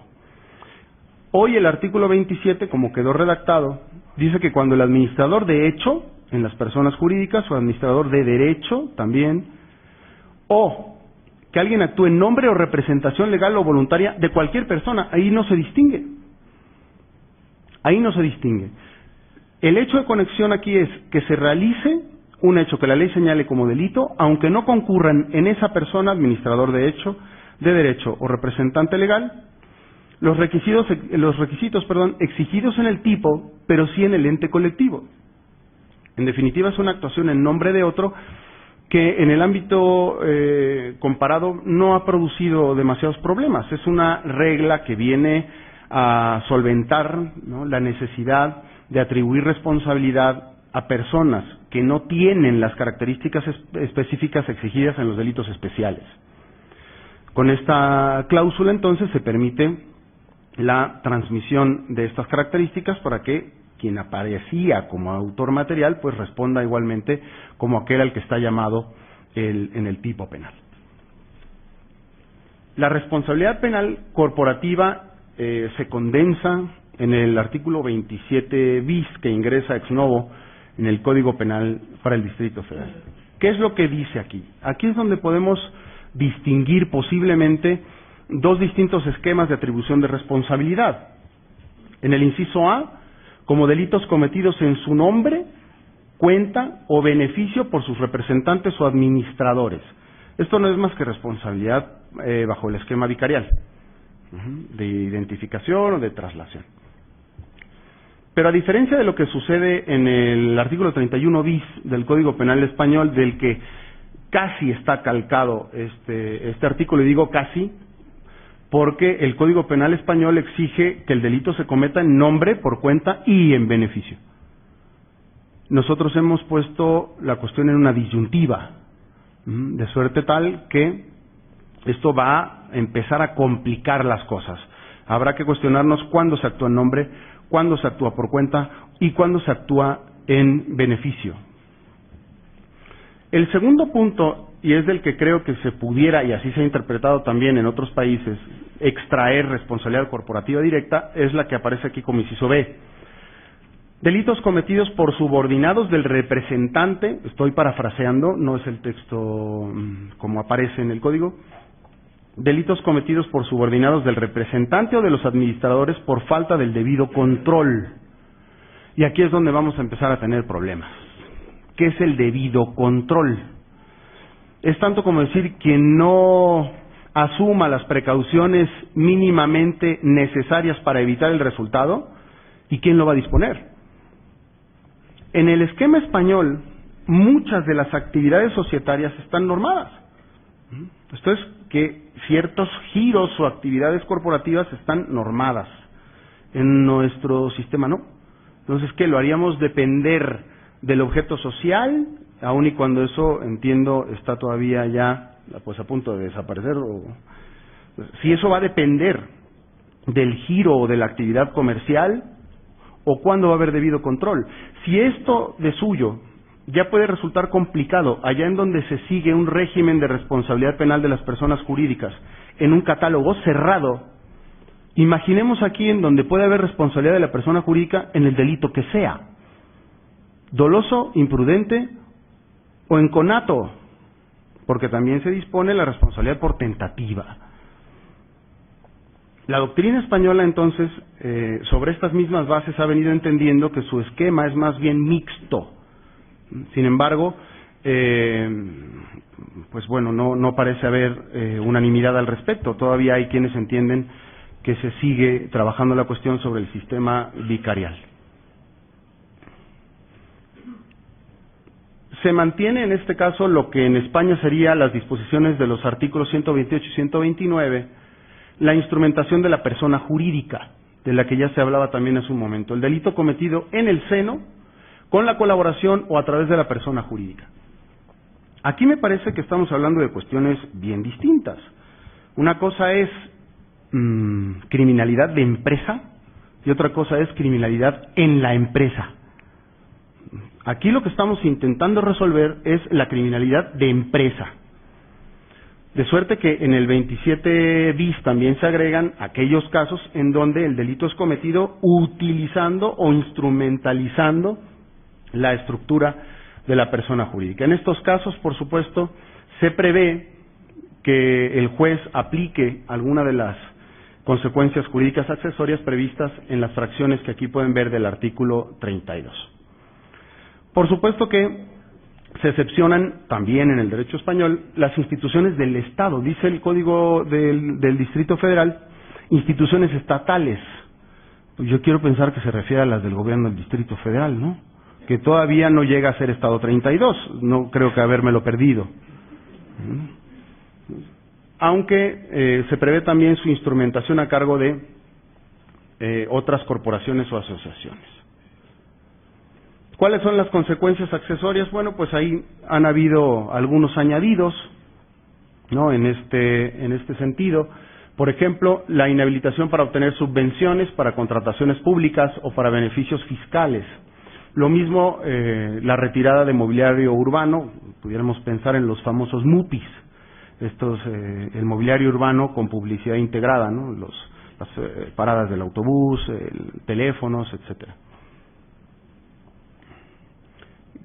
Hoy el artículo 27, como quedó redactado, dice que cuando el administrador de hecho, en las personas jurídicas, o administrador de derecho también, o que alguien actúe en nombre o representación legal o voluntaria de cualquier persona, ahí no se distingue. Ahí no se distingue. El hecho de conexión aquí es que se realice un hecho que la ley señale como delito, aunque no concurran en esa persona administrador de hecho, de derecho o representante legal, los requisitos exigidos en el tipo, pero sí en el ente colectivo. En definitiva, es una actuación en nombre de otro que en el ámbito comparado no ha producido demasiados problemas. Es una regla que viene a solventar, ¿no?, la necesidad de atribuir responsabilidad a personas que no tienen las características específicas exigidas en los delitos especiales. Con esta cláusula, entonces, se permite la transmisión de estas características para que quien aparecía como autor material, pues responda igualmente como aquel al que está llamado en el tipo penal. La responsabilidad penal corporativa se condensa en el artículo 27 bis que ingresa ex novo en el Código Penal para el Distrito Federal. ¿Qué es lo que dice aquí? Aquí es donde podemos distinguir posiblemente dos distintos esquemas de atribución de responsabilidad. En el inciso A, como delitos cometidos en su nombre, cuenta o beneficio por sus representantes o administradores. Esto no es más que responsabilidad bajo el esquema vicarial, de identificación o de traslación. Pero a diferencia de lo que sucede en el artículo 31 bis del Código Penal español, del que casi está calcado este artículo, y digo casi, porque el Código Penal español exige que el delito se cometa en nombre, por cuenta y en beneficio. Nosotros hemos puesto la cuestión en una disyuntiva, de suerte tal que esto va a empezar a complicar las cosas. Habrá que cuestionarnos cuándo se actúa en nombre, cuándo se actúa por cuenta y cuándo se actúa en beneficio. El segundo punto, y es del que creo que se pudiera, y así se ha interpretado también en otros países, extraer responsabilidad corporativa directa, es la que aparece aquí como inciso B. Delitos cometidos por subordinados del representante, estoy parafraseando, no es el texto como aparece en el código, delitos cometidos por subordinados del representante o de los administradores por falta del debido control. Y aquí es donde vamos a empezar a tener problemas. ¿Qué es el debido control? Es tanto como decir quien no asuma las precauciones mínimamente necesarias para evitar el resultado, ¿y quién lo va a disponer? En el esquema español, muchas de las actividades societarias están normadas. Esto es que ciertos giros o actividades corporativas están normadas. En nuestro sistema no. Entonces, ¿qué? ¿Lo haríamos depender del objeto social, aun y cuando eso, entiendo, está todavía ya pues a punto de desaparecer? Si eso va a depender del giro o de la actividad comercial, o cuándo va a haber debido control. Si esto de suyo ya puede resultar complicado allá en donde se sigue un régimen de responsabilidad penal de las personas jurídicas en un catálogo cerrado, Imaginemos aquí en donde puede haber responsabilidad de la persona jurídica en el delito que sea, doloso, imprudente o en conato, porque también se dispone la responsabilidad por tentativa. La doctrina española, entonces, sobre estas mismas bases ha venido entendiendo que su esquema es más bien mixto. Sin embargo, pues bueno, no parece haber unanimidad al respecto. Todavía hay quienes entienden que se sigue trabajando la cuestión sobre el sistema vicarial. Se mantiene en este caso lo que en España serían las disposiciones de los artículos 128 y 129, la instrumentación de la persona jurídica, de la que ya se hablaba también hace un momento, el delito cometido en el seno, con la colaboración o a través de la persona jurídica. Aquí me parece que estamos hablando de cuestiones bien distintas. Una cosa es criminalidad de empresa y otra cosa es criminalidad en la empresa. Aquí lo que estamos intentando resolver es la criminalidad de empresa. De suerte que en el 27 bis también se agregan aquellos casos en donde el delito es cometido utilizando o instrumentalizando la estructura de la persona jurídica. En estos casos, por supuesto, se prevé que el juez aplique alguna de las consecuencias jurídicas accesorias previstas en las fracciones que aquí pueden ver del artículo 32. Por supuesto que se excepcionan también en el derecho español las instituciones del Estado. Dice el Código del Distrito Federal, instituciones estatales. Pues yo quiero pensar que se refiere a las del gobierno del Distrito Federal, ¿no? Que todavía no llega a ser Estado 32. No creo que habérmelo perdido. Aunque se prevé también su instrumentación a cargo de otras corporaciones o asociaciones. ¿Cuáles son las consecuencias accesorias? Bueno, pues ahí han habido algunos añadidos, ¿no? En este sentido. Por ejemplo, la inhabilitación para obtener subvenciones para contrataciones públicas o para beneficios fiscales. Lo mismo la retirada de mobiliario urbano, pudiéramos pensar en los famosos MUPIs, el mobiliario urbano con publicidad integrada, ¿no? Las paradas del autobús, teléfonos, etcétera.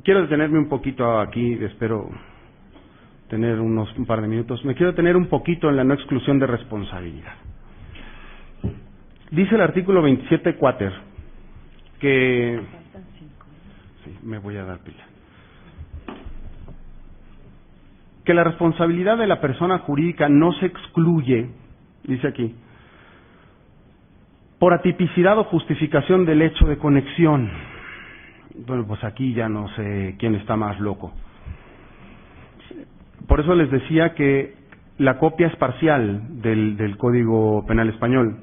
Quiero detenerme un poquito aquí, espero tener un par de minutos. Me quiero detener un poquito en la no exclusión de responsabilidad. Dice el artículo 27 quater que... Sí, me voy a dar pila. Que la responsabilidad de la persona jurídica no se excluye, dice aquí, por atipicidad o justificación del hecho de conexión. Bueno, pues aquí ya no sé quién está más loco. Por eso les decía que la copia es parcial del Código Penal Español.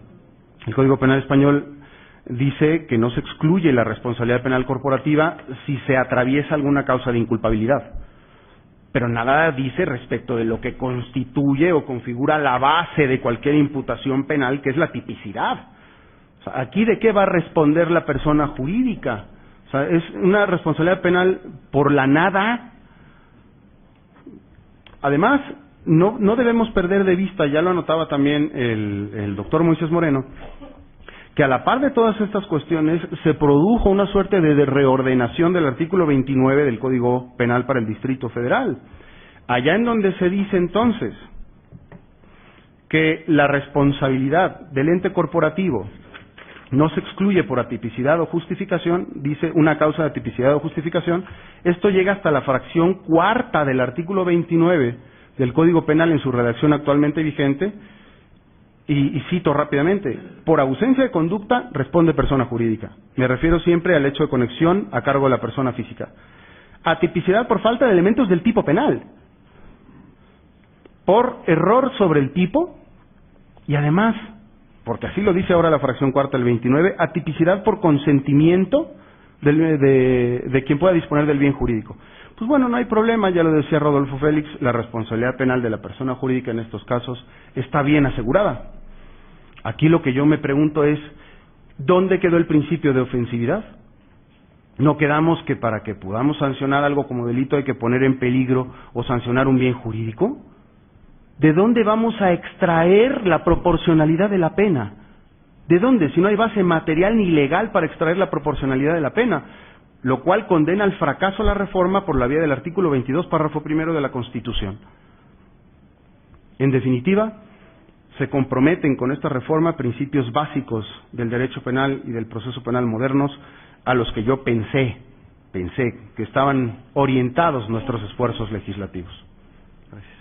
El Código Penal Español dice que no se excluye la responsabilidad penal corporativa si se atraviesa alguna causa de inculpabilidad. Pero nada dice respecto de lo que constituye o configura la base de cualquier imputación penal, que es la tipicidad. O sea, ¿aquí de qué va a responder la persona jurídica? O sea, es una responsabilidad penal por la nada. Además, no debemos perder de vista, ya lo anotaba también el doctor Moisés Moreno, que a la par de todas estas cuestiones se produjo una suerte de reordenación del artículo 29 del Código Penal para el Distrito Federal. Allá en donde se dice entonces que la responsabilidad del ente corporativo no se excluye por atipicidad o justificación, dice una causa de atipicidad o justificación, esto llega hasta la fracción cuarta del artículo 29 del Código Penal en su redacción actualmente vigente, y cito rápidamente: por ausencia de conducta responde persona jurídica. Me refiero siempre al hecho de conexión a cargo de la persona física. Atipicidad por falta de elementos del tipo penal, por error sobre el tipo, y además, porque así lo dice ahora la fracción cuarta del 29, atipicidad por consentimiento de quien pueda disponer del bien jurídico. Pues bueno, no hay problema, ya lo decía Rodolfo Félix, la responsabilidad penal de la persona jurídica en estos casos está bien asegurada. Aquí lo que yo me pregunto es, ¿dónde quedó el principio de ofensividad? ¿No quedamos que para que podamos sancionar algo como delito hay que poner en peligro o sancionar un bien jurídico? ¿De dónde vamos a extraer la proporcionalidad de la pena? ¿De dónde? Si no hay base material ni legal para extraer la proporcionalidad de la pena, lo cual condena al fracaso a la reforma por la vía del artículo 22, párrafo primero de la Constitución. En definitiva, se comprometen con esta reforma principios básicos del derecho penal y del proceso penal modernos a los que yo pensé que estaban orientados nuestros esfuerzos legislativos. Gracias.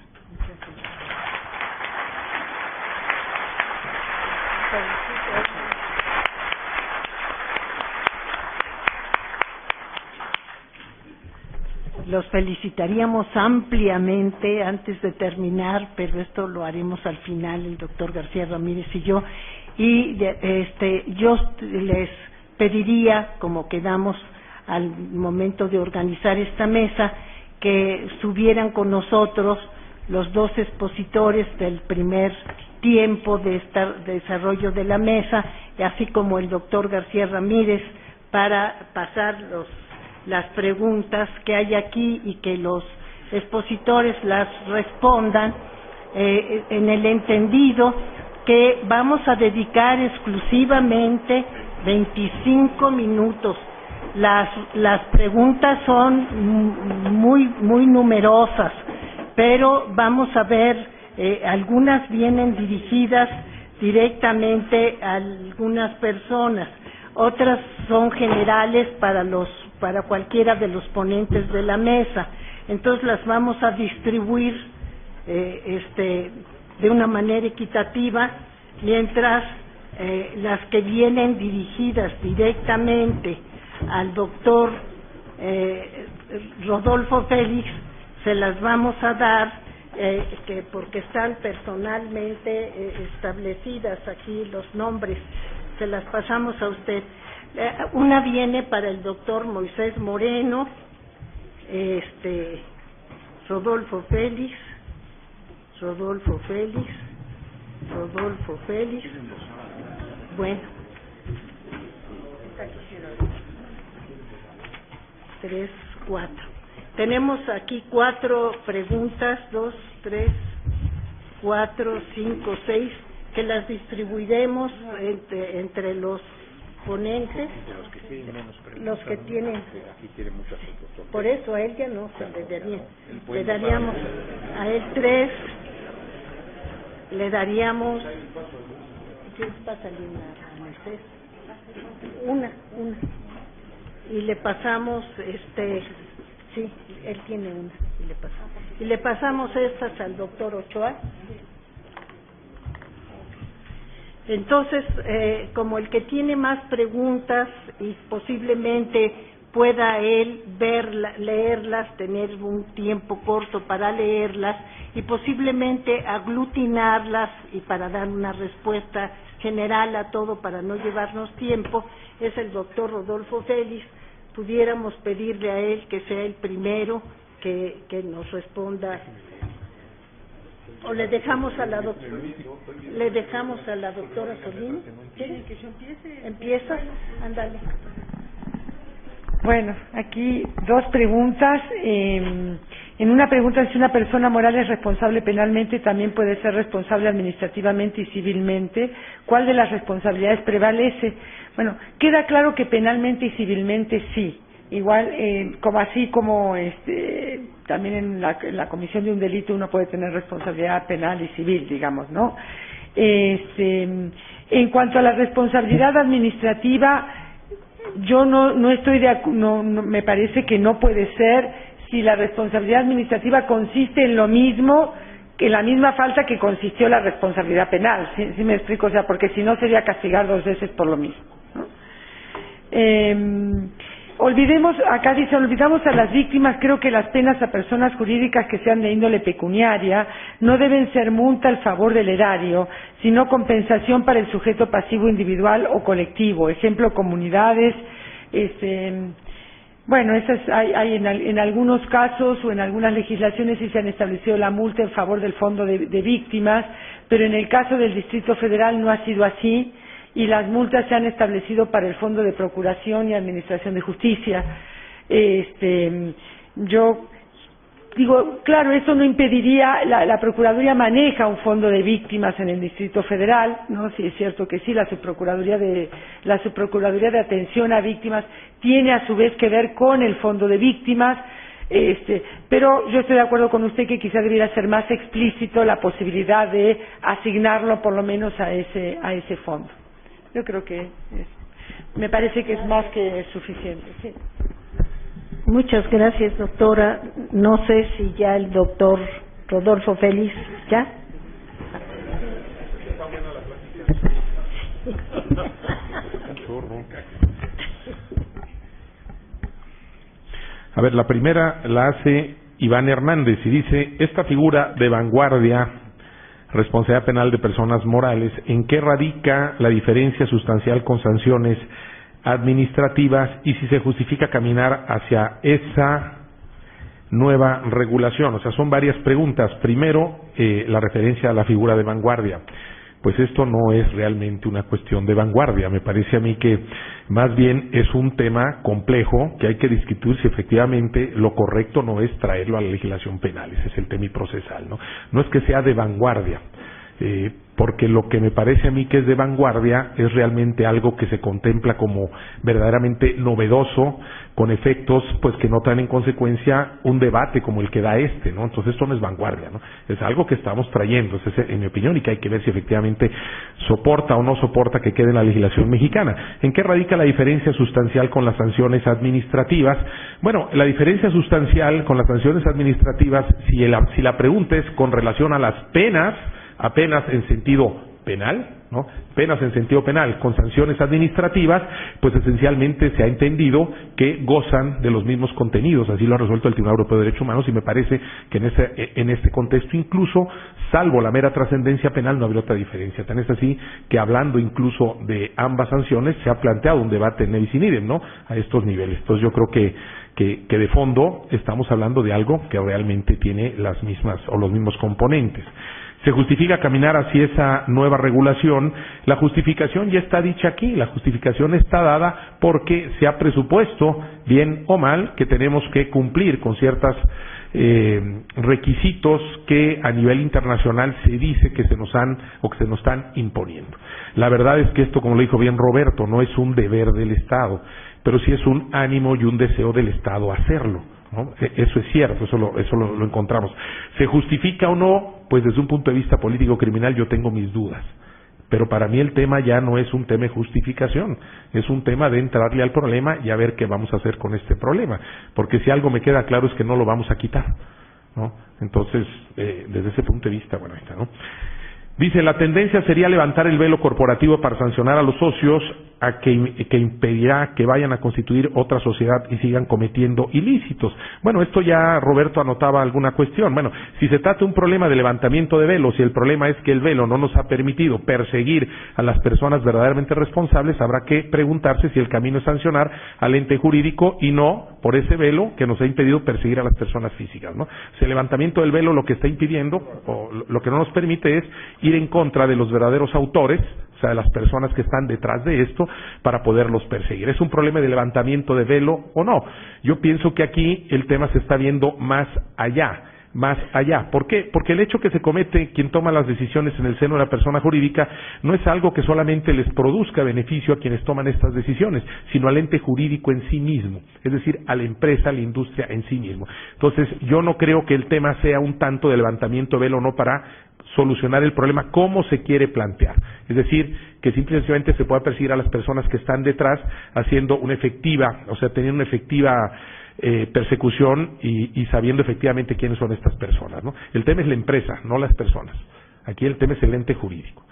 Los felicitaríamos ampliamente antes de terminar, pero esto lo haremos al final, el doctor García Ramírez y yo. Y yo les pediría, como quedamos al momento de organizar esta mesa, que estuvieran con nosotros los dos expositores del primer tiempo de este desarrollo de la mesa, así como el doctor García Ramírez, para pasar las preguntas que hay aquí y que los expositores las respondan en el entendido que vamos a dedicar exclusivamente 25 minutos. Las preguntas son muy numerosas, pero vamos a ver, algunas vienen dirigidas directamente a algunas personas, otras son generales para cualquiera de los ponentes de la mesa. Entonces las vamos a distribuir de una manera equitativa, mientras las que vienen dirigidas directamente al doctor Rodolfo Félix se las vamos a dar porque están personalmente establecidas aquí los nombres, se las pasamos a usted. Una viene para el doctor Moisés Moreno, Rodolfo Félix. Bueno, 3, 4. Tenemos aquí 4 preguntas, 2, 3, 4, 5, 6, que las distribuiremos entre los ponentes, los que tienen. Por eso a él ya no se le daría. Le daríamos a él 3, le daríamos. ¿Qué pasa a Moisés? Una. Y le pasamos, sí, él tiene una, y le pasamos estas al doctor Ochoa. Entonces, como el que tiene más preguntas y posiblemente pueda él leerlas, tener un tiempo corto para leerlas y posiblemente aglutinarlas y para dar una respuesta general a todo para no llevarnos tiempo, es el doctor Rodolfo Félix. Pudiéramos pedirle a él que sea el primero que nos responda, o le dejamos a la doctora Solín. ¿Quieren que yo empiece? ¿Empiezas? Ándale. Bueno, aquí 2 preguntas. En una pregunta, si una persona moral es responsable penalmente, también puede ser responsable administrativamente y civilmente. ¿Cuál de las responsabilidades prevalece? Bueno, queda claro que penalmente y civilmente sí. Igual, como también en la comisión de un delito uno puede tener responsabilidad penal y civil, digamos, ¿no? En cuanto a la responsabilidad administrativa, yo no estoy me parece que no puede ser si la responsabilidad administrativa consiste en lo mismo, que en la misma falta que consistió la responsabilidad penal, ¿sí me explico? O sea, porque si no sería castigar 2 veces por lo mismo, ¿no? Acá dice, olvidamos a las víctimas. Creo que las penas a personas jurídicas que sean de índole pecuniaria no deben ser multa al favor del erario, sino compensación para el sujeto pasivo individual o colectivo. Ejemplo, comunidades. Bueno, hay en algunos casos o en algunas legislaciones sí se han establecido la multa en favor del fondo de víctimas, pero en el caso del Distrito Federal no ha sido así, y las multas se han establecido para el Fondo de Procuración y Administración de Justicia. Yo Digo, claro, eso no impediría, la Procuraduría maneja un fondo de víctimas en el Distrito Federal, ¿no? Sí, es cierto que sí, la Subprocuraduría de Atención a Víctimas tiene a su vez que ver con el fondo de víctimas, pero yo estoy de acuerdo con usted que quizá debiera ser más explícito la posibilidad de asignarlo por lo menos a ese fondo. Yo creo que me parece que es más que suficiente, sí. Muchas gracias, doctora. No sé si ya el doctor Rodolfo Félix, ¿ya? A ver, la primera la hace Iván Hernández y dice, esta figura de vanguardia, responsabilidad penal de personas morales, ¿en qué radica la diferencia sustancial con sanciones administrativas y si se justifica caminar hacia esa nueva regulación? O sea, son varias preguntas. Primero, la referencia a la figura de vanguardia. Pues esto no es realmente una cuestión de vanguardia. Me parece a mí que más bien es un tema complejo que hay que discutir si efectivamente lo correcto no es traerlo a la legislación penal. Ese es el tema procesal, ¿no? No es que sea de vanguardia. Porque lo que me parece a mí que es de vanguardia es realmente algo que se contempla como verdaderamente novedoso, con efectos pues que no traen en consecuencia un debate como el que da ¿no? Entonces esto no es vanguardia, ¿no? Es algo que estamos trayendo, es en mi opinión, y que hay que ver si efectivamente soporta o no soporta que quede en la legislación mexicana. ¿En qué radica la diferencia sustancial con las sanciones administrativas? Bueno, la diferencia sustancial con las sanciones administrativas, si la pregunta es con relación a las penas, apenas en sentido penal, ¿no? Penas en sentido penal con sanciones administrativas, pues esencialmente se ha entendido que gozan de los mismos contenidos, así lo ha resuelto el Tribunal Europeo de Derechos Humanos, y me parece que en este contexto incluso, salvo la mera trascendencia penal, no habría otra diferencia. Tan es así que hablando incluso de ambas sanciones se ha planteado un debate nevis in idem, ¿no? A estos niveles. Entonces yo creo que de fondo estamos hablando de algo que realmente tiene las mismas o los mismos componentes. Se justifica caminar hacia esa nueva regulación. La justificación ya está dicha aquí, la justificación está dada porque se ha presupuesto, bien o mal, que tenemos que cumplir con ciertos requisitos que a nivel internacional se dice que se nos están imponiendo. La verdad es que esto, como lo dijo bien Roberto, no es un deber del Estado, pero sí es un ánimo y un deseo del Estado hacerlo, ¿no? Eso es cierto, eso lo encontramos. ¿Se justifica o no? Pues desde un punto de vista político-criminal yo tengo mis dudas. Pero para mí el tema ya no es un tema de justificación, es un tema de entrarle al problema y a ver qué vamos a hacer con este problema. Porque si algo me queda claro es que no lo vamos a quitar, ¿no? Entonces, desde ese punto de vista, bueno, ahí está, ¿no? Dice, la tendencia sería levantar el velo corporativo para sancionar a los socios, a que impedirá que vayan a constituir otra sociedad y sigan cometiendo ilícitos. Bueno, esto ya Roberto anotaba alguna cuestión. Bueno, si se trata de un problema de levantamiento de velo, si el problema es que el velo no nos ha permitido perseguir a las personas verdaderamente responsables, habrá que preguntarse si el camino es sancionar al ente jurídico y no por ese velo que nos ha impedido perseguir a las personas físicas, ¿no? Si el levantamiento del velo lo que está impidiendo, o lo que no nos permite es ir en contra de los verdaderos autores, o sea, de las personas que están detrás de esto, para poderlos perseguir. ¿Es un problema de levantamiento de velo o no? Yo pienso que aquí el tema se está viendo más allá. ¿Por qué? Porque el hecho que se comete quien toma las decisiones en el seno de la persona jurídica no es algo que solamente les produzca beneficio a quienes toman estas decisiones, sino al ente jurídico en sí mismo, es decir, a la empresa, a la industria en sí mismo. Entonces, yo no creo que el tema sea un tanto de levantamiento de velo o no para solucionar el problema como se quiere plantear. Es decir, que simplemente se pueda perseguir a las personas que están detrás haciendo una efectiva, o sea, teniendo una efectiva persecución y sabiendo efectivamente quiénes son estas personas, ¿no? El tema es la empresa, no las personas. Aquí el tema es el ente jurídico.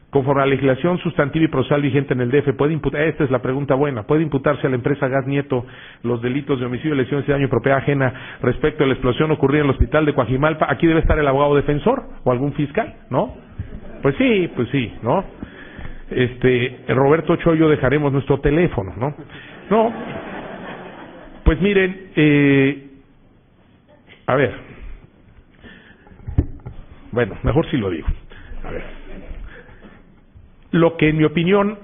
Conforme a la legislación sustantiva y procesal vigente en el DF, esta es la pregunta buena, ¿puede imputarse a la empresa Gas Nieto los delitos de homicidio, lesiones y daño y propiedad ajena respecto a la explosión ocurrida en el hospital de Coajimalpa? Aquí debe estar el abogado defensor o algún fiscal, ¿no? Pues sí, ¿no? Roberto Ochoa y yo dejaremos nuestro teléfono, ¿no? No, pues miren, a ver, bueno, mejor si lo digo, a ver. Lo que en mi opinión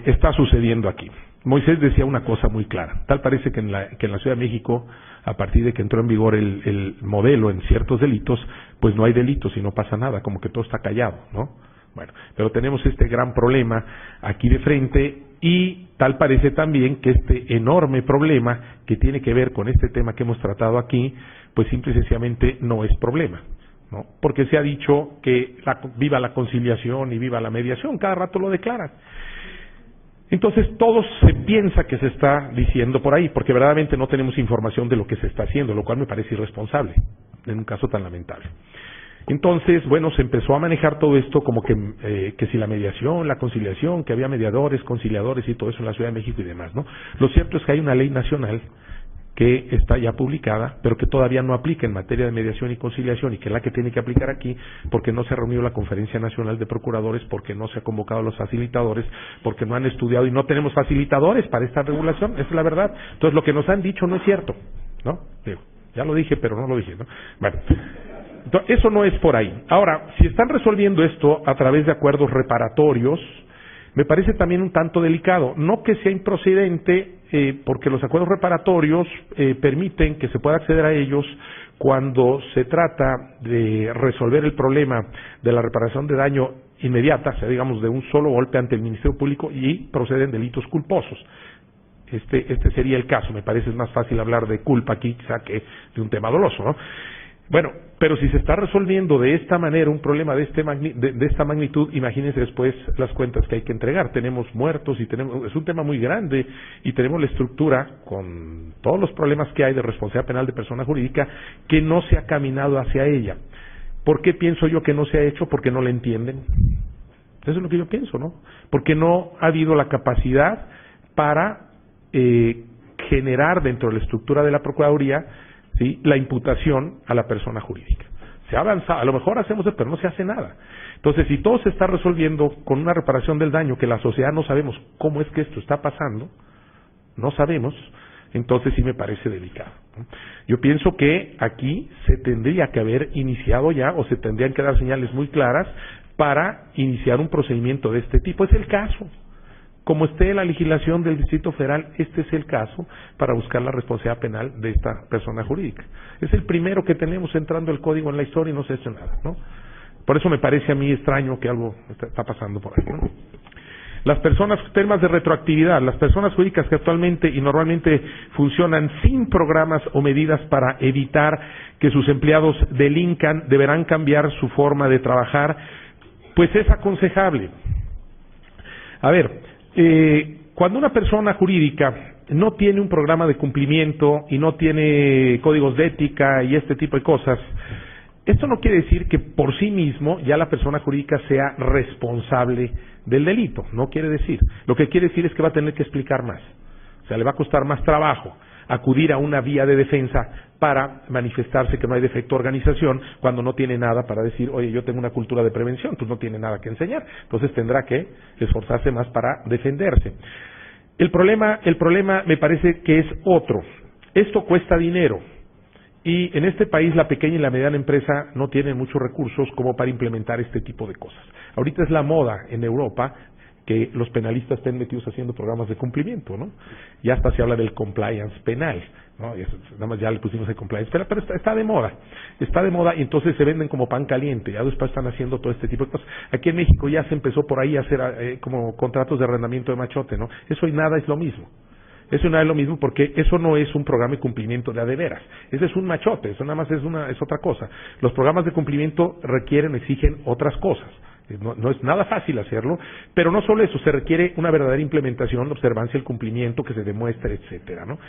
está sucediendo aquí. Moisés decía una cosa muy clara. Tal parece que en la Ciudad de México, a partir de que entró en vigor el modelo en ciertos delitos, pues no hay delitos y no pasa nada, como que todo está callado, ¿no? Bueno, pero tenemos este gran problema aquí de frente y tal parece también que este enorme problema que tiene que ver con este tema que hemos tratado aquí, pues simple y sencillamente no es problema, ¿no? Porque se ha dicho que viva la conciliación y viva la mediación, cada rato lo declaran. Entonces todo se piensa que se está diciendo por ahí, porque verdaderamente no tenemos información de lo que se está haciendo, lo cual me parece irresponsable en un caso tan lamentable. Entonces, bueno, se empezó a manejar todo esto como que si la mediación, la conciliación, que había mediadores, conciliadores y todo eso en la Ciudad de México y demás, ¿no? Lo cierto es que hay una ley nacional que está ya publicada, pero que todavía no aplica en materia de mediación y conciliación, y que es la que tiene que aplicar aquí, porque no se ha reunido la Conferencia Nacional de Procuradores, porque no se ha convocado a los facilitadores, porque no han estudiado y no tenemos facilitadores para esta regulación, esa es la verdad. Entonces, lo que nos han dicho no es cierto, ¿no? Digo, ya lo dije, pero no lo dije, ¿no? Bueno, entonces, eso no es por ahí. Ahora, si están resolviendo esto a través de acuerdos reparatorios, me parece también un tanto delicado. No que sea improcedente, porque los acuerdos reparatorios permiten que se pueda acceder a ellos cuando se trata de resolver el problema de la reparación de daño inmediata, o sea, digamos, de un solo golpe ante el Ministerio Público y proceden delitos culposos. Este sería el caso. Me parece más fácil hablar de culpa aquí quizá que de un tema doloso, ¿no? Bueno, pero si se está resolviendo de esta manera un problema de esta magnitud, imagínense después las cuentas que hay que entregar. Tenemos muertos y es un tema muy grande y tenemos la estructura con todos los problemas que hay de responsabilidad penal de persona jurídica que no se ha caminado hacia ella. ¿Por qué pienso yo que no se ha hecho? Porque no la entienden. Eso es lo que yo pienso, ¿no? Porque no ha habido la capacidad para generar dentro de la estructura de la Procuraduría, ¿sí?, la imputación a la persona jurídica. Se ha avanzado, a lo mejor hacemos eso, pero no se hace nada. Entonces, si todo se está resolviendo con una reparación del daño que la sociedad no sabemos cómo es que esto está pasando, no sabemos, entonces sí me parece delicado, ¿no? Yo pienso que aquí se tendría que haber iniciado ya, o se tendrían que dar señales muy claras para iniciar un procedimiento de este tipo. Es el caso. Como esté la legislación del Distrito Federal, este es el caso para buscar la responsabilidad penal de esta persona jurídica. Es el primero que tenemos entrando el código en la historia y no se ha hecho nada, ¿no? Por eso me parece a mí extraño que algo está pasando por ahí, ¿no? Las personas, temas de retroactividad, las personas jurídicas que actualmente y normalmente funcionan sin programas o medidas para evitar que sus empleados delincan, deberán cambiar su forma de trabajar, pues es aconsejable. A ver, cuando una persona jurídica no tiene un programa de cumplimiento y no tiene códigos de ética y este tipo de cosas, esto no quiere decir que por sí mismo ya la persona jurídica sea responsable del delito, no quiere decir. Lo que quiere decir es que va a tener que explicar más, o sea, le va a costar más trabajo acudir a una vía de defensa para manifestarse que no hay defecto de organización cuando no tiene nada para decir, oye, yo tengo una cultura de prevención, pues no tiene nada que enseñar. Entonces tendrá que esforzarse más para defenderse. El problema me parece que es otro. Esto cuesta dinero y en este país la pequeña y la mediana empresa no tienen muchos recursos como para implementar este tipo de cosas. Ahorita es la moda en Europa que los penalistas estén metidos haciendo programas de cumplimiento, ¿no? Ya hasta se habla del compliance penal, ¿no? Y nada más ya le pusimos el compliance penal, pero está de moda y entonces se venden como pan caliente, ya después están haciendo todo este tipo de cosas. Aquí en México ya se empezó por ahí a hacer como contratos de arrendamiento de machote, ¿no? Eso y nada es lo mismo. Eso no es lo mismo porque eso no es un programa de cumplimiento de a de veras. Ese es un machote, eso nada más es otra cosa. Los programas de cumplimiento exigen otras cosas. No es nada fácil hacerlo, pero no solo eso, se requiere una verdadera implementación, observancia, el cumplimiento que se demuestre, etcétera, ¿no?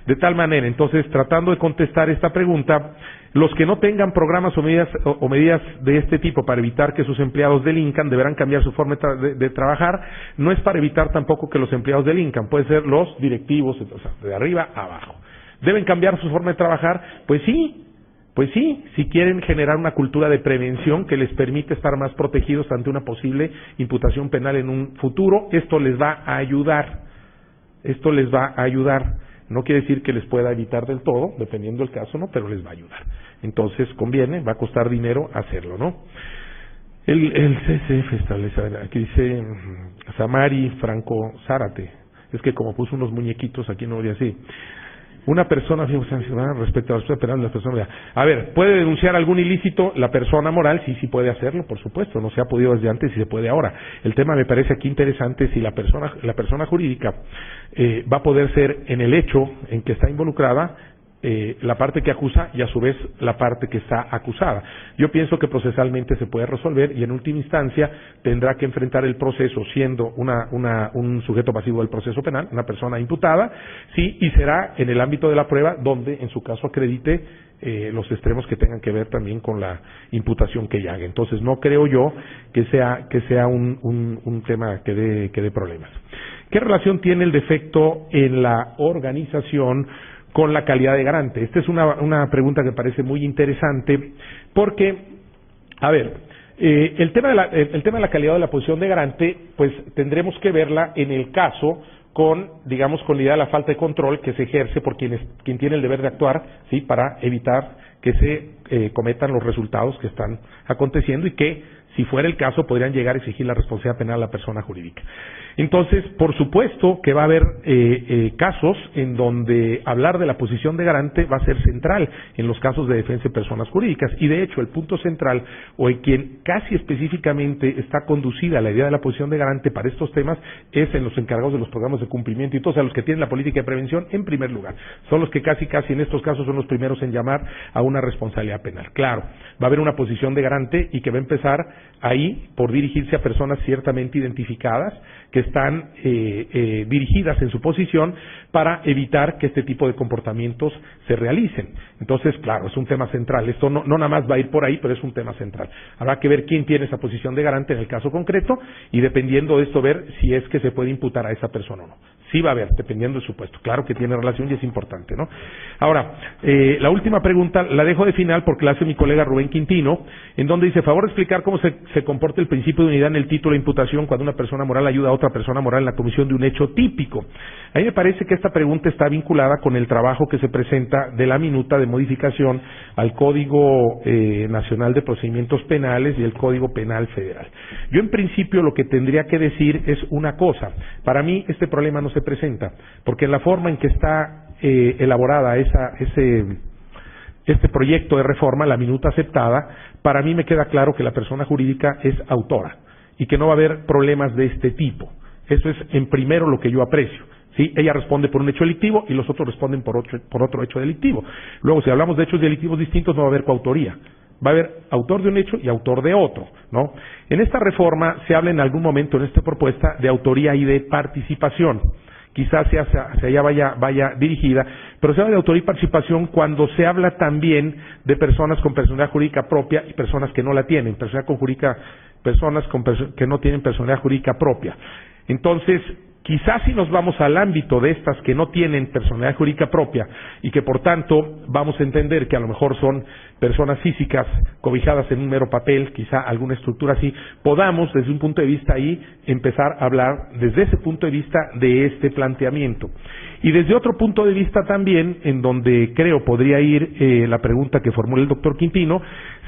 De tal manera, entonces, tratando de contestar esta pregunta, los que no tengan programas o medidas de este tipo para evitar que sus empleados delincan, deberán cambiar su forma de trabajar. No es para evitar tampoco que los empleados delincan, pueden ser los directivos, o sea, de arriba a abajo. ¿Deben cambiar su forma de trabajar? Pues sí, si quieren generar una cultura de prevención que les permite estar más protegidos ante una posible imputación penal en un futuro, esto les va a ayudar. No quiere decir que les pueda evitar del todo, dependiendo del caso, ¿no? Pero les va a ayudar. Entonces, conviene, va a costar dinero hacerlo, ¿no? El CCF establece, aquí dice Samari Franco Zárate, es que como puso unos muñequitos aquí no lo diría así. Una persona, respecto a la responsabilidad penal de las personas, a ver, ¿puede denunciar algún ilícito la persona moral? Sí puede hacerlo, por supuesto, no se ha podido desde antes y se puede ahora. El tema me parece aquí interesante si la persona jurídica va a poder ser en el hecho en que está involucrada la parte que acusa y a su vez la parte que está acusada. Yo pienso que procesalmente se puede resolver y en última instancia tendrá que enfrentar el proceso siendo un sujeto pasivo del proceso penal, una persona imputada, sí, y será en el ámbito de la prueba donde en su caso acredite los extremos que tengan que ver también con la imputación que ella haga. Entonces no creo yo que sea un tema que dé problemas. ¿Qué relación tiene el defecto en la organización con la calidad de garante? Esta es una pregunta que parece muy interesante porque, a ver, el tema de la calidad de la posición de garante, pues tendremos que verla en el caso con la idea de la falta de control que se ejerce por quien tiene el deber de actuar, sí, para evitar que se cometan los resultados que están aconteciendo y que, si fuera el caso, podrían llegar a exigir la responsabilidad penal a la persona jurídica. Entonces, por supuesto que va a haber casos en donde hablar de la posición de garante va a ser central en los casos de defensa de personas jurídicas y de hecho el punto central o en quien casi específicamente está conducida la idea de la posición de garante para estos temas es en los encargados de los programas de cumplimiento y todos, a los que tienen la política de prevención en primer lugar. Son los que casi en estos casos son los primeros en llamar a una responsabilidad penal. Claro, va a haber una posición de garante y que va a empezar ahí por dirigirse a personas ciertamente identificadas que están dirigidas en su posición para evitar que este tipo de comportamientos se realicen. Entonces, claro, es un tema central. Esto no nada más va a ir por ahí, pero es un tema central. Habrá que ver quién tiene esa posición de garante en el caso concreto y dependiendo de esto ver si es que se puede imputar a esa persona o no. Sí va a haber, dependiendo del supuesto. Claro que tiene relación y es importante, ¿no? Ahora, la última pregunta la dejo de final porque la hace mi colega Rubén Quintino, en donde dice, favor de explicar cómo se comporta el principio de unidad en el título de imputación cuando una persona moral ayuda a otra persona moral en la comisión de un hecho típico. A mí me parece que esta pregunta está vinculada con el trabajo que se presenta de la minuta de modificación al Código Nacional de Procedimientos Penales y el Código Penal Federal. Yo en principio lo que tendría que decir es una cosa. Para mí este problema no se presenta, porque en la forma en que está elaborada este proyecto de reforma, la minuta aceptada, para mí me queda claro que la persona jurídica es autora y que no va a haber problemas de este tipo. Eso es en primero lo que yo aprecio. ¿Sí? Ella responde por un hecho delictivo y los otros responden por otro hecho delictivo. Luego, si hablamos de hechos delictivos distintos, no va a haber coautoría. Va a haber autor de un hecho y autor de otro, ¿no? En esta reforma se habla en algún momento en esta propuesta de autoría y de participación. Quizás hacia allá vaya dirigida, pero se habla de autoría y participación cuando se habla también de personas con personalidad jurídica propia y personas que no la tienen, personas que no tienen personalidad jurídica propia. Entonces, quizás si nos vamos al ámbito de estas que no tienen personalidad jurídica propia y que por tanto vamos a entender que a lo mejor son personas físicas cobijadas en un mero papel, quizá alguna estructura así, podamos desde un punto de vista ahí empezar a hablar desde ese punto de vista de este planteamiento. Y desde otro punto de vista también, en donde creo podría ir la pregunta que formula el doctor Quintino,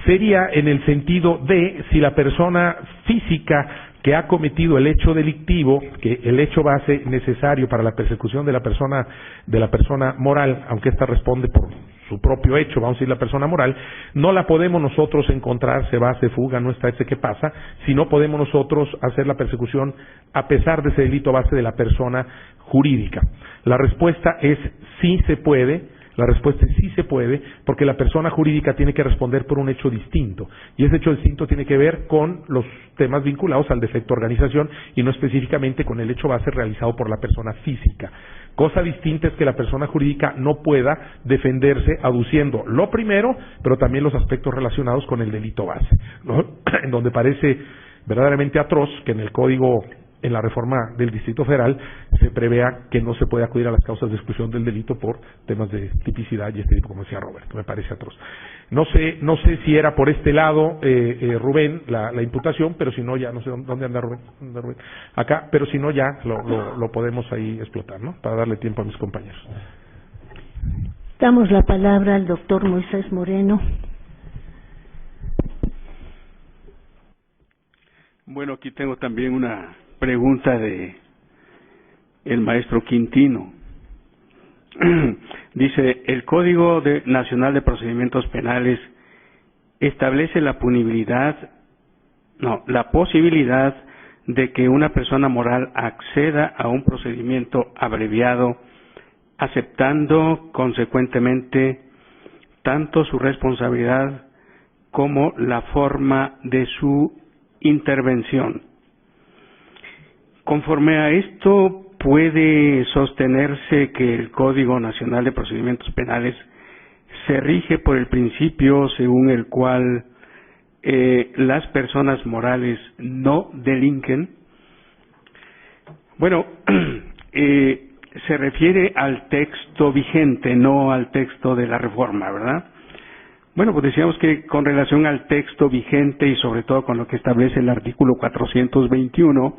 sería en el sentido de si la persona física que ha cometido el hecho delictivo, que el hecho base necesario para la persecución de la persona moral, aunque ésta responde por su propio hecho, vamos a decir la persona moral, no la podemos nosotros encontrar, se va, se fuga, no está ese que pasa, sino podemos nosotros hacer la persecución a pesar de ese delito base de la persona jurídica. La respuesta es sí se puede. La respuesta es sí se puede, porque la persona jurídica tiene que responder por un hecho distinto. Y ese hecho distinto tiene que ver con los temas vinculados al defecto de organización y no específicamente con el hecho base realizado por la persona física. Cosa distinta es que la persona jurídica no pueda defenderse aduciendo lo primero, pero también los aspectos relacionados con el delito base, ¿no? En donde parece verdaderamente atroz que en el Código, en la reforma del Distrito Federal, se prevea que no se puede acudir a las causas de exclusión del delito por temas de tipicidad y este tipo, como decía Robert, que me parece atroz. No sé si era por este lado, Rubén, la imputación, pero si no ya, no sé dónde anda Rubén, acá, pero si no ya lo podemos ahí explotar, ¿no? Para darle tiempo a mis compañeros. Damos la palabra al doctor Moisés Moreno. Bueno, aquí tengo también una pregunta de el maestro Quintino. Dice, el Código Nacional de Procedimientos Penales establece la posibilidad de que una persona moral acceda a un procedimiento abreviado, aceptando consecuentemente tanto su responsabilidad como la forma de su intervención. Conforme a esto, puede sostenerse que el Código Nacional de Procedimientos Penales se rige por el principio según el cual las personas morales no delinquen. Bueno, se refiere al texto vigente, no al texto de la reforma, ¿verdad? Bueno, pues decíamos que con relación al texto vigente y sobre todo con lo que establece el artículo 421,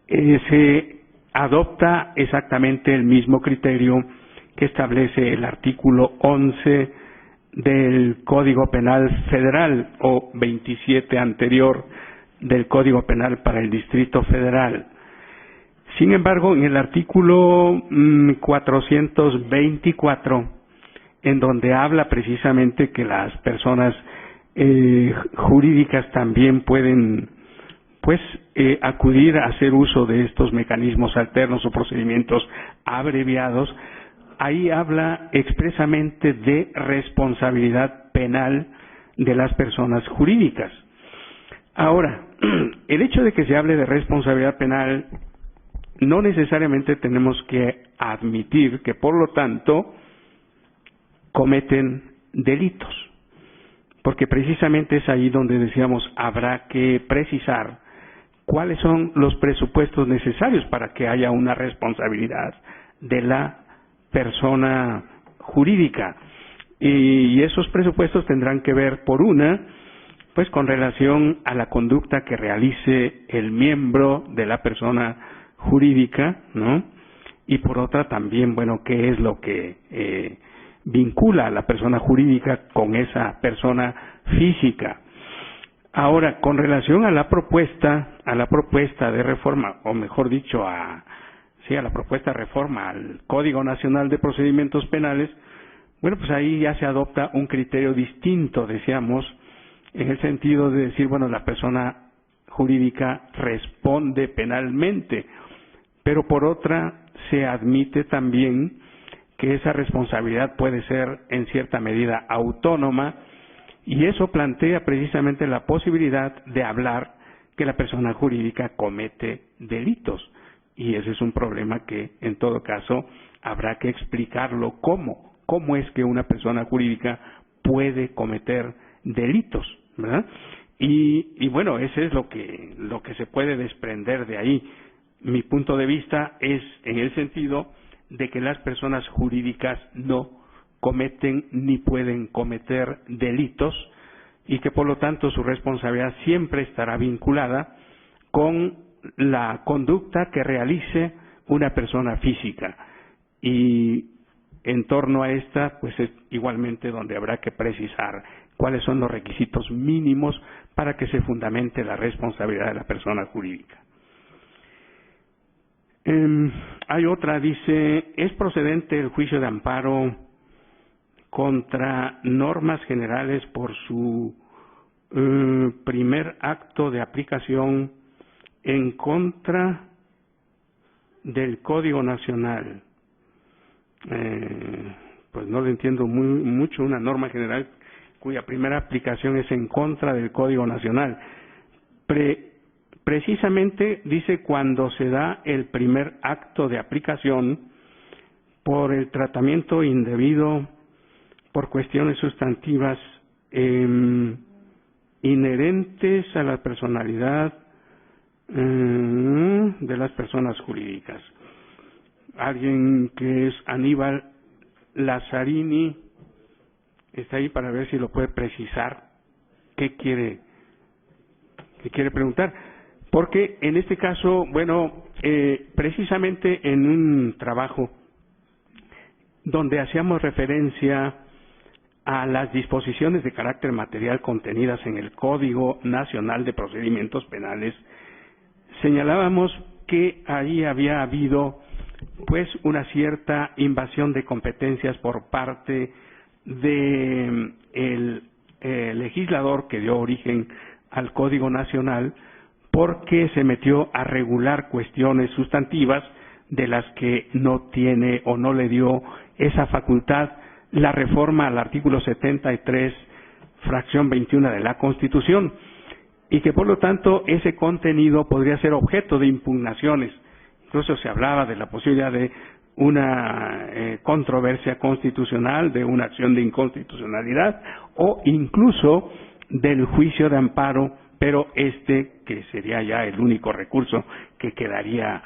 se adopta exactamente el mismo criterio que establece el artículo 11 del Código Penal Federal o 27 anterior del Código Penal para el Distrito Federal. Sin embargo, en el artículo 424, en donde habla precisamente que las personas jurídicas también pueden acudir a hacer uso de estos mecanismos alternos o procedimientos abreviados, ahí habla expresamente de responsabilidad penal de las personas jurídicas. Ahora, el hecho de que se hable de responsabilidad penal no necesariamente tenemos que admitir que, por lo tanto, cometen delitos, porque precisamente es ahí donde decíamos habrá que precisar cuáles son los presupuestos necesarios para que haya una responsabilidad de la persona jurídica, y esos presupuestos tendrán que ver, por una, pues con relación a la conducta que realice el miembro de la persona jurídica, ¿no? Y por otra también, bueno, qué es lo que vincula a la persona jurídica con esa persona física. Ahora, con relación a la propuesta de reforma, o mejor dicho, a la propuesta de reforma al Código Nacional de Procedimientos Penales, bueno, pues ahí ya se adopta un criterio distinto, decíamos, en el sentido de decir, bueno, la persona jurídica responde penalmente, pero por otra se admite también que esa responsabilidad puede ser en cierta medida autónoma, y eso plantea precisamente la posibilidad de hablar que la persona jurídica comete delitos, y ese es un problema que en todo caso habrá que explicarlo cómo es que una persona jurídica puede cometer delitos, ¿verdad? Y bueno, ese es lo que se puede desprender de ahí. Mi punto de vista es en el sentido de que las personas jurídicas no cometen ni pueden cometer delitos, y que por lo tanto su responsabilidad siempre estará vinculada con la conducta que realice una persona física, y en torno a esta pues es igualmente donde habrá que precisar cuáles son los requisitos mínimos para que se fundamente la responsabilidad de la persona jurídica. Hay otra, dice, ¿es procedente el juicio de amparo contra normas generales por su primer acto de aplicación en contra del Código Nacional? Pues no lo entiendo mucho, una norma general cuya primera aplicación es en contra del Código Nacional. Precisamente dice cuando se da el primer acto de aplicación por el tratamiento indebido por cuestiones sustantivas inherentes a la personalidad de las personas jurídicas. Alguien que es Aníbal Lazzarini está ahí para ver si lo puede precisar qué quiere preguntar, porque en este caso, bueno, precisamente en un trabajo donde hacíamos referencia a las disposiciones de carácter material contenidas en el Código Nacional de Procedimientos Penales, señalábamos que ahí había habido pues una cierta invasión de competencias por parte de el legislador que dio origen al Código Nacional, porque se metió a regular cuestiones sustantivas de las que no tiene o no le dio esa facultad la reforma al artículo 73, fracción 21 de la Constitución, y que por lo tanto ese contenido podría ser objeto de impugnaciones. Incluso se hablaba de la posibilidad de una controversia constitucional, de una acción de inconstitucionalidad o incluso del juicio de amparo, pero que sería ya el único recurso que quedaría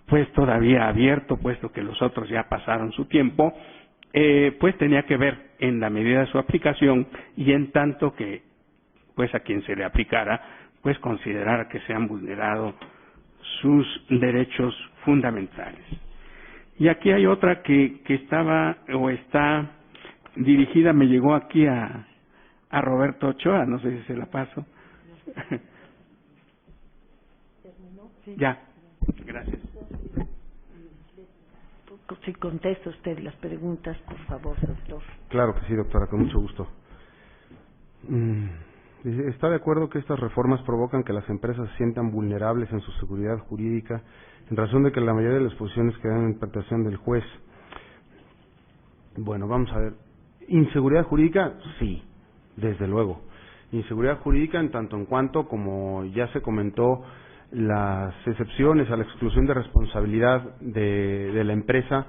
pues todavía abierto, puesto que los otros ya pasaron su tiempo, pues tenía que ver en la medida de su aplicación y en tanto que pues a quien se le aplicara pues considerara que se han vulnerado sus derechos fundamentales. Y aquí hay otra que estaba o está dirigida, me llegó aquí a Roberto Ochoa, no sé si se la paso. Ya, gracias. Si contesta usted las preguntas, por favor, doctor. Claro que sí, doctora, con mucho gusto. ¿Está de acuerdo que estas reformas provocan que las empresas se sientan vulnerables en su seguridad jurídica en razón de que la mayoría de las posiciones quedan en interpretación del juez? Bueno, vamos a ver. ¿Inseguridad jurídica? Sí, desde luego. Inseguridad jurídica en tanto en cuanto, como ya se comentó, las excepciones a la exclusión de responsabilidad de la empresa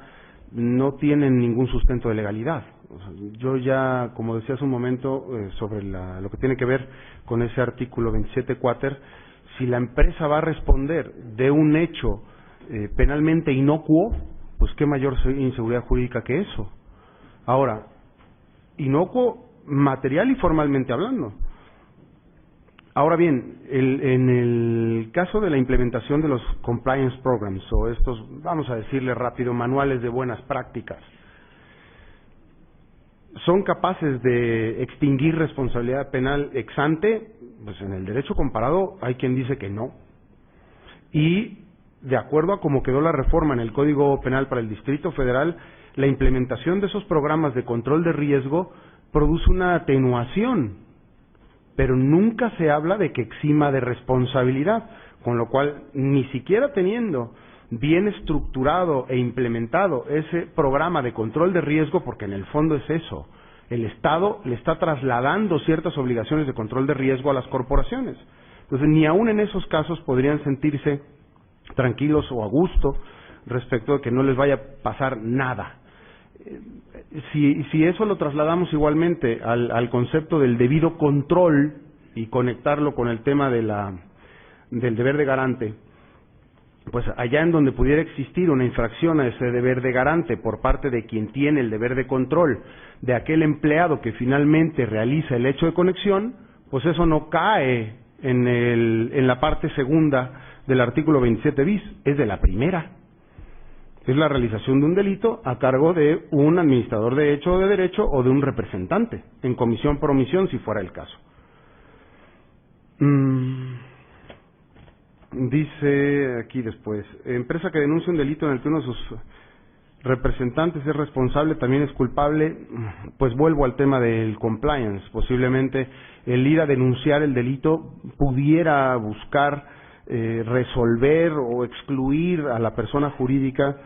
no tienen ningún sustento de legalidad. O sea, yo ya, como decía hace un momento, sobre lo que tiene que ver con ese artículo 27 quater, si la empresa va a responder de un hecho penalmente inocuo, pues qué mayor inseguridad jurídica que eso. Ahora, inocuo material y formalmente hablando. Ahora bien, en el caso de la implementación de los compliance programs, o estos, vamos a decirle rápido, manuales de buenas prácticas, ¿son capaces de extinguir responsabilidad penal ex ante? Pues en el derecho comparado hay quien dice que no. Y de acuerdo a cómo quedó la reforma en el Código Penal para el Distrito Federal, la implementación de esos programas de control de riesgo produce una atenuación, pero nunca se habla de que exima de responsabilidad, con lo cual ni siquiera teniendo bien estructurado e implementado ese programa de control de riesgo, porque en el fondo es eso, el Estado le está trasladando ciertas obligaciones de control de riesgo a las corporaciones. Entonces, ni aún en esos casos podrían sentirse tranquilos o a gusto respecto de que no les vaya a pasar nada. Si eso lo trasladamos igualmente al concepto del debido control y conectarlo con el tema del deber de garante, pues allá en donde pudiera existir una infracción a ese deber de garante por parte de quien tiene el deber de control de aquel empleado que finalmente realiza el hecho de conexión, pues eso no cae en la parte segunda del artículo 27 bis, es de la primera. Es la realización de un delito a cargo de un administrador de hecho o de derecho o de un representante, en comisión por omisión si fuera el caso. Dice aquí después, empresa que denuncia un delito en el que uno de sus representantes es responsable, también es culpable. Pues vuelvo al tema del compliance. Posiblemente el ir a denunciar el delito pudiera buscar resolver o excluir a la persona jurídica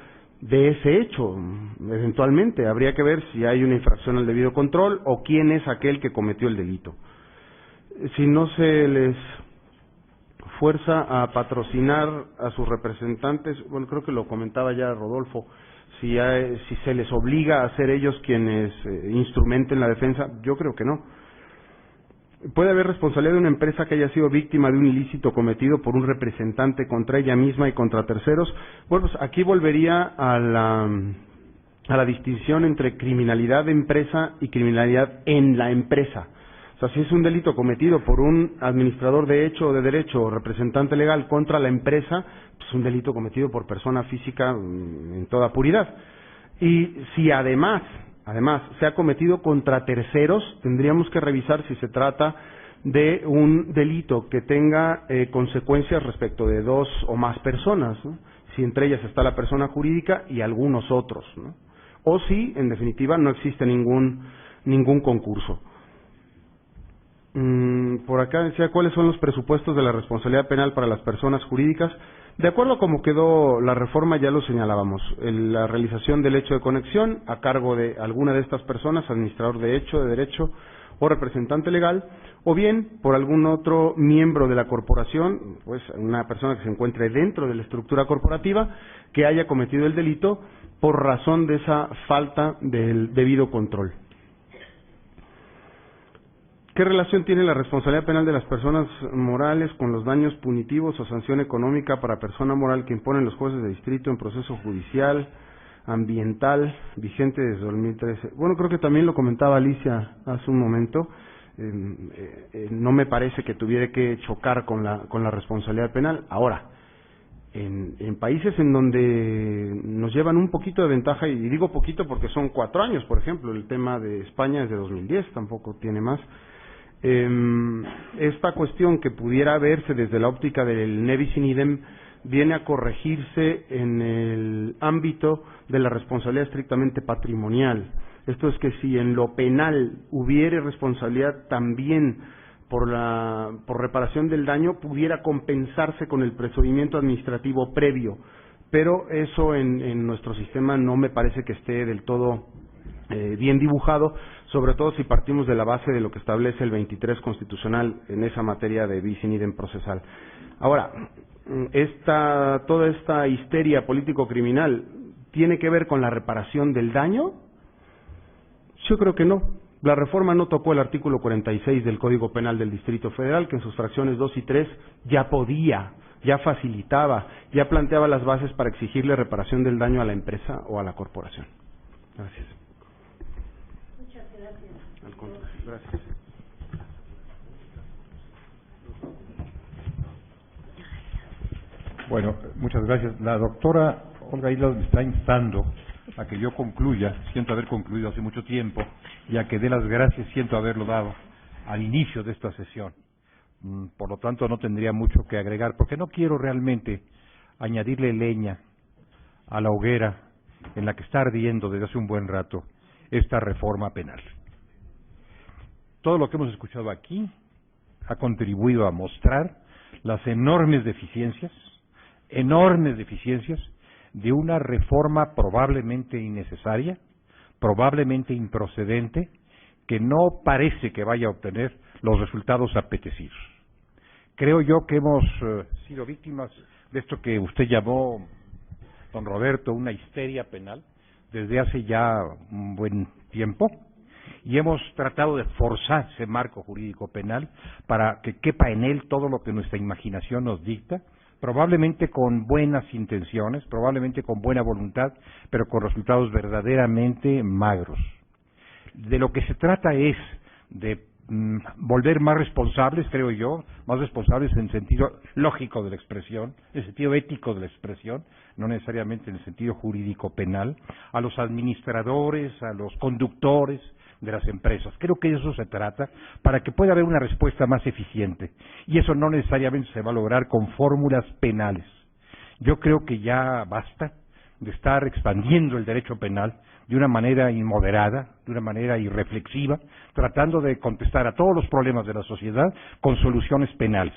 de ese hecho. Eventualmente habría que ver si hay una infracción al debido control o quién es aquel que cometió el delito. Si no se les fuerza a patrocinar a sus representantes, bueno, creo que lo comentaba ya Rodolfo, si se les obliga a ser ellos quienes instrumenten la defensa, yo creo que no. ¿Puede haber responsabilidad de una empresa que haya sido víctima de un ilícito cometido por un representante contra ella misma y contra terceros? Bueno, pues aquí volvería a la distinción entre criminalidad de empresa y criminalidad en la empresa. O sea, si es un delito cometido por un administrador de hecho o de derecho o representante legal contra la empresa, pues es un delito cometido por persona física en toda puridad. Y si además se ha cometido contra terceros, tendríamos que revisar si se trata de un delito que tenga consecuencias respecto de dos o más personas, ¿no? si entre ellas está la persona jurídica y algunos otros, ¿no? O si, en definitiva, no existe ningún concurso. Por acá decía, ¿cuáles son los presupuestos de la responsabilidad penal para las personas jurídicas? De acuerdo a cómo quedó la reforma, ya lo señalábamos, la realización del hecho de conexión a cargo de alguna de estas personas, administrador de hecho, de derecho o representante legal, o bien por algún otro miembro de la corporación, pues una persona que se encuentre dentro de la estructura corporativa que haya cometido el delito por razón de esa falta del debido control. ¿Qué relación tiene la responsabilidad penal de las personas morales con los daños punitivos o sanción económica para persona moral que imponen los jueces de distrito en proceso judicial, ambiental, vigente desde 2013? Bueno, creo que también lo comentaba Alicia hace un momento. No me parece que tuviera que chocar con la responsabilidad penal. Ahora, en países en donde nos llevan un poquito de ventaja, y digo poquito porque son 4 años, por ejemplo, el tema de España es de 2010, tampoco tiene más. Esta cuestión que pudiera verse desde la óptica del ne bis in idem viene a corregirse en el ámbito de la responsabilidad estrictamente patrimonial. Esto es que si en lo penal hubiere responsabilidad también por reparación del daño, pudiera compensarse con el procedimiento administrativo previo, pero eso en nuestro sistema no me parece que esté del todo bien dibujado, sobre todo si partimos de la base de lo que establece el 23 constitucional en esa materia de bis in idem procesal. Ahora, toda esta histeria político-criminal tiene que ver con la reparación del daño. Yo creo que no. La reforma no tocó el artículo 46 del Código Penal del Distrito Federal, que en sus fracciones 2 y 3 ya podía, ya facilitaba, ya planteaba las bases para exigirle reparación del daño a la empresa o a la corporación. Gracias. Muchas gracias. Al contrario, gracias. Bueno, muchas gracias. La doctora Olga Islas me está instando a que yo concluya, siento haber concluido hace mucho tiempo, y a que dé las gracias, siento haberlo dado al inicio de esta sesión. Por lo tanto, no tendría mucho que agregar, porque no quiero realmente añadirle leña a la hoguera en la que está ardiendo desde hace un buen rato esta reforma penal. Todo lo que hemos escuchado aquí ha contribuido a mostrar las enormes deficiencias de una reforma probablemente innecesaria, probablemente improcedente, que no parece que vaya a obtener los resultados apetecidos. Creo yo que hemos sido víctimas de esto que usted llamó, don Roberto, una histeria penal desde hace ya un buen tiempo, y hemos tratado de forzar ese marco jurídico penal para que quepa en él todo lo que nuestra imaginación nos dicta, probablemente con buenas intenciones, probablemente con buena voluntad, pero con resultados verdaderamente magros. De lo que se trata es de volver más responsables, creo yo, más responsables en el sentido lógico de la expresión, en el sentido ético de la expresión, no necesariamente en el sentido jurídico penal, a los administradores, a los conductores de las empresas. Creo que de eso se trata, para que pueda haber una respuesta más eficiente. Y eso no necesariamente se va a lograr con fórmulas penales. Yo creo que ya basta de estar expandiendo el derecho penal de una manera inmoderada, de una manera irreflexiva, tratando de contestar a todos los problemas de la sociedad con soluciones penales.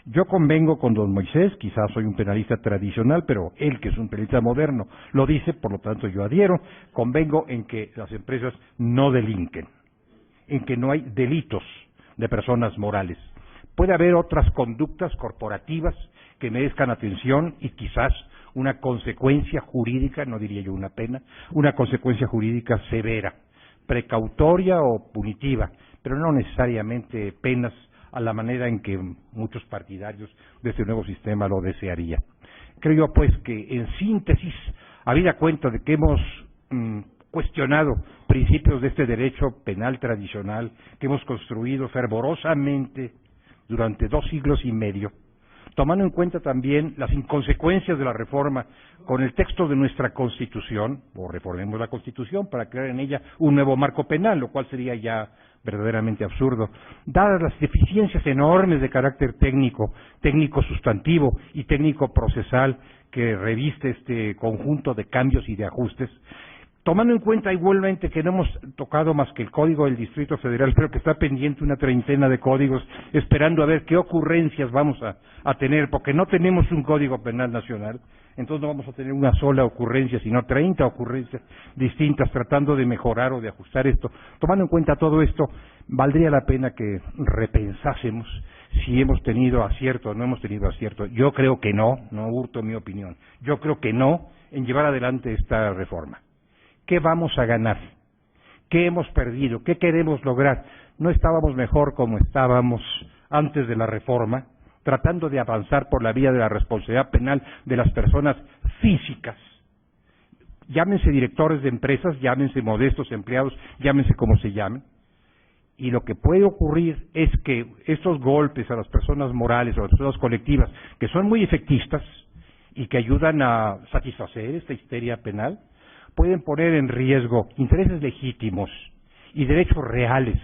Yo convengo con don Moisés, quizás soy un penalista tradicional, pero él, que es un penalista moderno, lo dice, por lo tanto yo adhiero. Convengo en que las empresas no delinquen, en que no hay delitos de personas morales. Puede haber otras conductas corporativas que merezcan atención y quizás una consecuencia jurídica, no diría yo una pena, una consecuencia jurídica severa, precautoria o punitiva, pero no necesariamente penas a la manera en que muchos partidarios de este nuevo sistema lo desearían. Creo yo, pues, que en síntesis, habida cuenta de que hemos cuestionado principios de este derecho penal tradicional que hemos construido fervorosamente durante 2 siglos y medio, tomando en cuenta también las inconsecuencias de la reforma con el texto de nuestra Constitución, o reformemos la Constitución para crear en ella un nuevo marco penal, lo cual sería ya verdaderamente absurdo, dadas las deficiencias enormes de carácter técnico, técnico sustantivo y técnico procesal que reviste este conjunto de cambios y de ajustes, tomando en cuenta igualmente que no hemos tocado más que el Código del Distrito Federal, creo que está pendiente una treintena de códigos, esperando a ver qué ocurrencias vamos a tener, porque no tenemos un Código Penal Nacional, entonces no vamos a tener una sola ocurrencia, sino 30 ocurrencias distintas, tratando de mejorar o de ajustar esto. Tomando en cuenta todo esto, valdría la pena que repensásemos si hemos tenido acierto o no hemos tenido acierto. Yo creo que no hurto mi opinión, yo creo que no en llevar adelante esta reforma. ¿Qué vamos a ganar? ¿Qué hemos perdido? ¿Qué queremos lograr? ¿No estábamos mejor como estábamos antes de la reforma, tratando de avanzar por la vía de la responsabilidad penal de las personas físicas? Llámense directores de empresas, llámense modestos empleados, llámense como se llamen. Y lo que puede ocurrir es que estos golpes a las personas morales o a las personas colectivas, que son muy efectistas y que ayudan a satisfacer esta histeria penal, pueden poner en riesgo intereses legítimos y derechos reales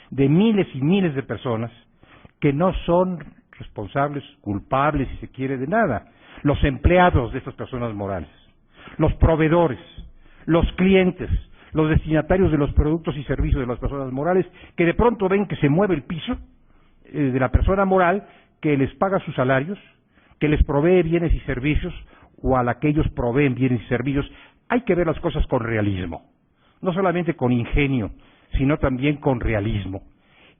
de miles y miles de personas que no son responsables, culpables, si se quiere, de nada. Los empleados de estas personas morales, los proveedores, los clientes, los destinatarios de los productos y servicios de las personas morales, que de pronto ven que se mueve el piso de la persona moral que les paga sus salarios, que les provee bienes y servicios, o a la que ellos proveen bienes y servicios. Hay que ver las cosas con realismo, no solamente con ingenio, sino también con realismo.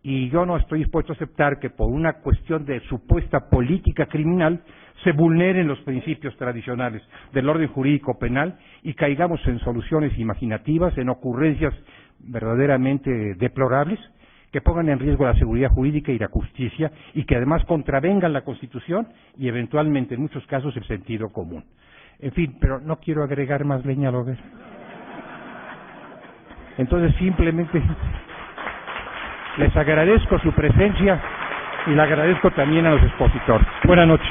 Y yo no estoy dispuesto a aceptar que por una cuestión de supuesta política criminal se vulneren los principios tradicionales del orden jurídico penal y caigamos en soluciones imaginativas, en ocurrencias verdaderamente deplorables, que pongan en riesgo la seguridad jurídica y la justicia y que además contravengan la Constitución y eventualmente en muchos casos el sentido común. En fin, pero no quiero agregar más leña al hoguera. Entonces simplemente les agradezco su presencia y le agradezco también a los expositores. Buenas noches.